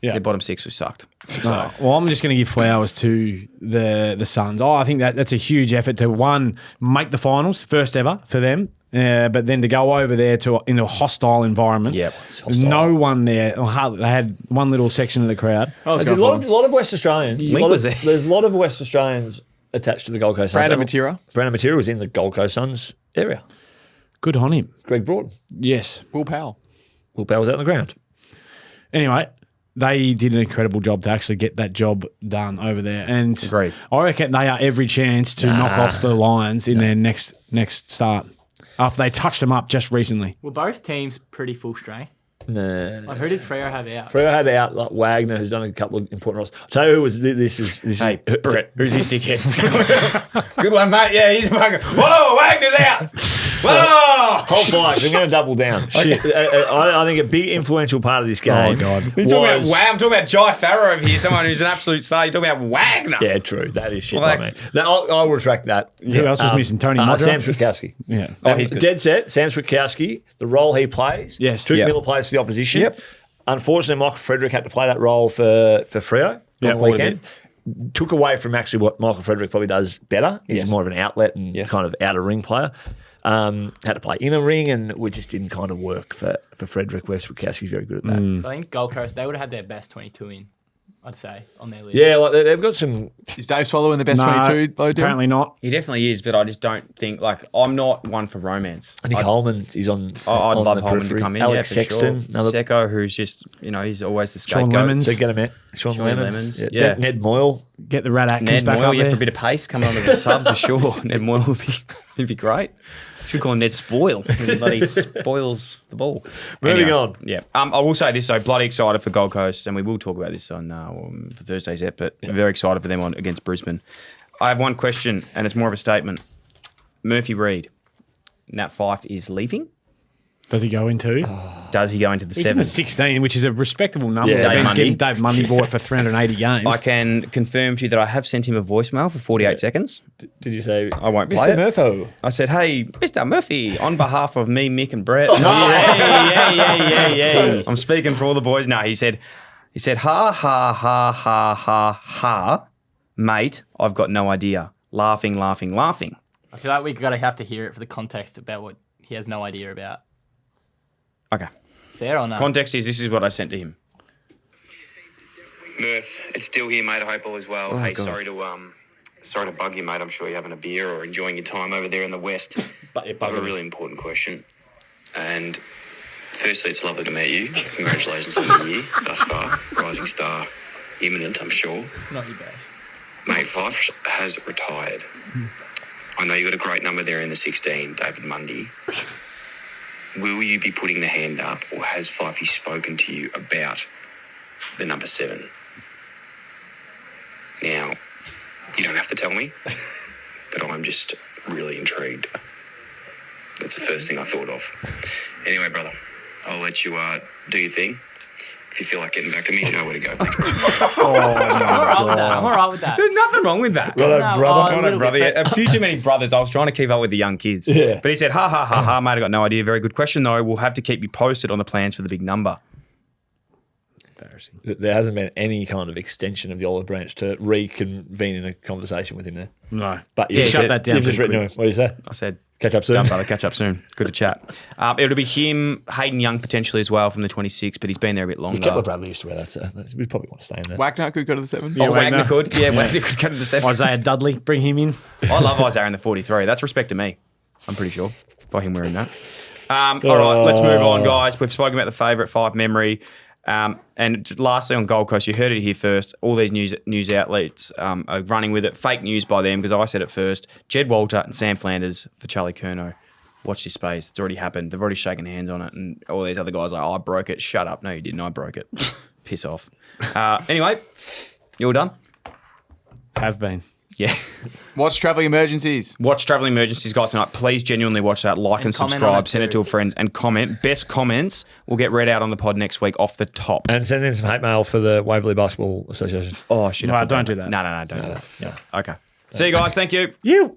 Yeah. Their bottom 6 was sucked. No. Well, I'm just going to give flowers to the Suns. I think that's a huge effort to, one, make the finals, first ever for them, but then to go over there in a hostile environment. Yep. There's no one there. They had one little section of the crowd. There's a lot of West Australians. Link was there. There's a lot of West Australians attached to the Gold Coast Suns. Brandon Matera. Brandon Matera was in the Gold Coast Suns area. Good on him. Greg Broughton. Yes. Will Powell. Will Powell was out on the ground. Anyway, they did an incredible job to actually get that job done over there. And Agreed. I reckon they are every chance to knock off the Lions in their next start after they touched them up just recently. Were both teams pretty full strength? Nah. Like, who did Freo have out? Freo had out like Wagner, who's done a couple of important roles. I'll tell you who was this Hey, is Brett, who's his dickhead? Good one, mate. Yeah, he's fucking. Whoa, Wagner's out. Whoa. Whole fight. I'm going to double down. I think a big influential part of this game. Oh, God. You're talking about I'm talking about Jai Farah over here, someone who's an absolute star. You're talking about Wagner. Yeah, true. That is shit. Like- I mean, no, I'll retract that. Who else was missing? Tony Modra? Sam Switkowski. Yeah. Oh, he's good. Dead set. Sam Switkowski, the role he plays. Yes. Tuke Yep. Miller plays for the opposition. Yep. Unfortunately, Michael Frederick had to play that role for Freo on the weekend. Took away from actually what Michael Frederick probably does better. He's more of an outlet and kind of outer ring player. Had to play inner ring, and it just didn't kind of work for Frederick. Where Switkowski's very good at that. I think Gold Coast, they would have had their best 22 in. I'd say, on their list. Yeah, like they've got some. Is Dave Swallow in the best 22, though, Dylan? apparently not. He definitely is, but I just don't think I'm not one for romance. Nick Holman, he's on. I'd love the Holman to periphery. come in. Alex for Sexton, sure. another. Secco, who's just he's always the Sean scapegoat. Lemons. So get him out. Sean Lemons. Yeah. Ned Moyle. Get the Rat Atkins Ned back Moyle, up yeah, for a there. bit of pace coming on as a sub for sure. Ned Moyle would be great. Should call him Ned Spoil. He bloody spoils the ball. Moving on. Yeah. I will say this, though. Bloody excited for Gold Coast, and we will talk about this on for Thursday's ep, but I'm very excited for them against Brisbane. I have one question, and it's more of a statement. Murphy Reid, Nat Fyfe is leaving. Does he go into? Does he go into the He's in seven? the 16, which is a respectable number. Yeah, Dave Mundy. Dave Mundy bought it for 380 games. I can confirm to you that I have sent him a voicemail for 48 seconds. Did you say? I won't play Mr. it. Murpho. I said, "Hey, Mr. Murphy, on behalf of me, Mick, and Brett." Yeah. I'm speaking for all the boys. No, he said, ha ha ha ha ha ha, mate. I've got no idea. Laughing. I feel like we're going to have to hear it for the context about what he has no idea about. Okay. Fair or no? Context is this is what I sent to him. Murph, it's still here, mate. I hope all is well. Oh, hey, God. sorry to bug you, mate. I'm sure you're having a beer or enjoying your time over there in the West. But you're I have a bugging really important question. And firstly, it's lovely to meet you. Congratulations on the year thus far. Rising star imminent, I'm sure. It's not your best. Mate, Fife has retired. I know you got a great number there in the 16, David Mundy. Will you be putting the hand up, or has Fifey spoken to you about the number 7? Now, you don't have to tell me, but I'm just really intrigued. That's the first thing I thought of. Anyway, brother, I'll let you do your thing. If you feel like getting back to me, you know where to go. Thanks, bro. I'm all right with that. There's nothing wrong with that. Righto, No, brother. a little brother. bit, A few too many brothers. I was trying to keep up with the young kids. Yeah. But he said, ha, ha, ha, ha, mate, I got no idea. Very good question, though. We'll have to keep you posted on the plans for the big number. Embarrassing. There hasn't been any kind of extension of the olive branch to reconvene in a conversation with him there. No. But Yeah, Shut that down. You've just pretty written to him. What do you say? I said, Catch up soon. done, brother. Catch up soon. Good to chat. It'll be him, Hayden Young potentially as well from the 26, but he's been there a bit longer. Kepler Bradley used to wear that. We probably want to stay in there. Wagner could go to the 7. Oh, Wagner Wagner. could. Yeah, Wagner could go to the 7. Isaiah Dudley, bring him in. I love Isaiah in the 43. That's respect to me. I'm pretty sure by him wearing that. All right, let's move on, guys. We've spoken about the favourite 5 memory. And lastly, on Gold Coast, you heard it here first. All these news outlets are running with it. Fake news by them because I said it first. Jed Walter and Sam Flanders for Charlie Curnow. Watch this space. It's already happened. They've already shaken hands on it. And all these other guys are like, I broke it. Shut up. No, you didn't. I broke it. Piss off. Anyway, you all done? Have been. Yeah. Watch Travelling Emergencies. Watch Travelling Emergencies, guys, tonight. Please genuinely watch that. Like and comment on subscribe. it Send it to too. a friend and comment. Best comments will get read out on the pod next week off the top. And send in some hate mail for the Waverley Basketball Association. Oh, shit. No, don't do that. No, don't do that. Yeah. Okay. See you guys. Thank you. You.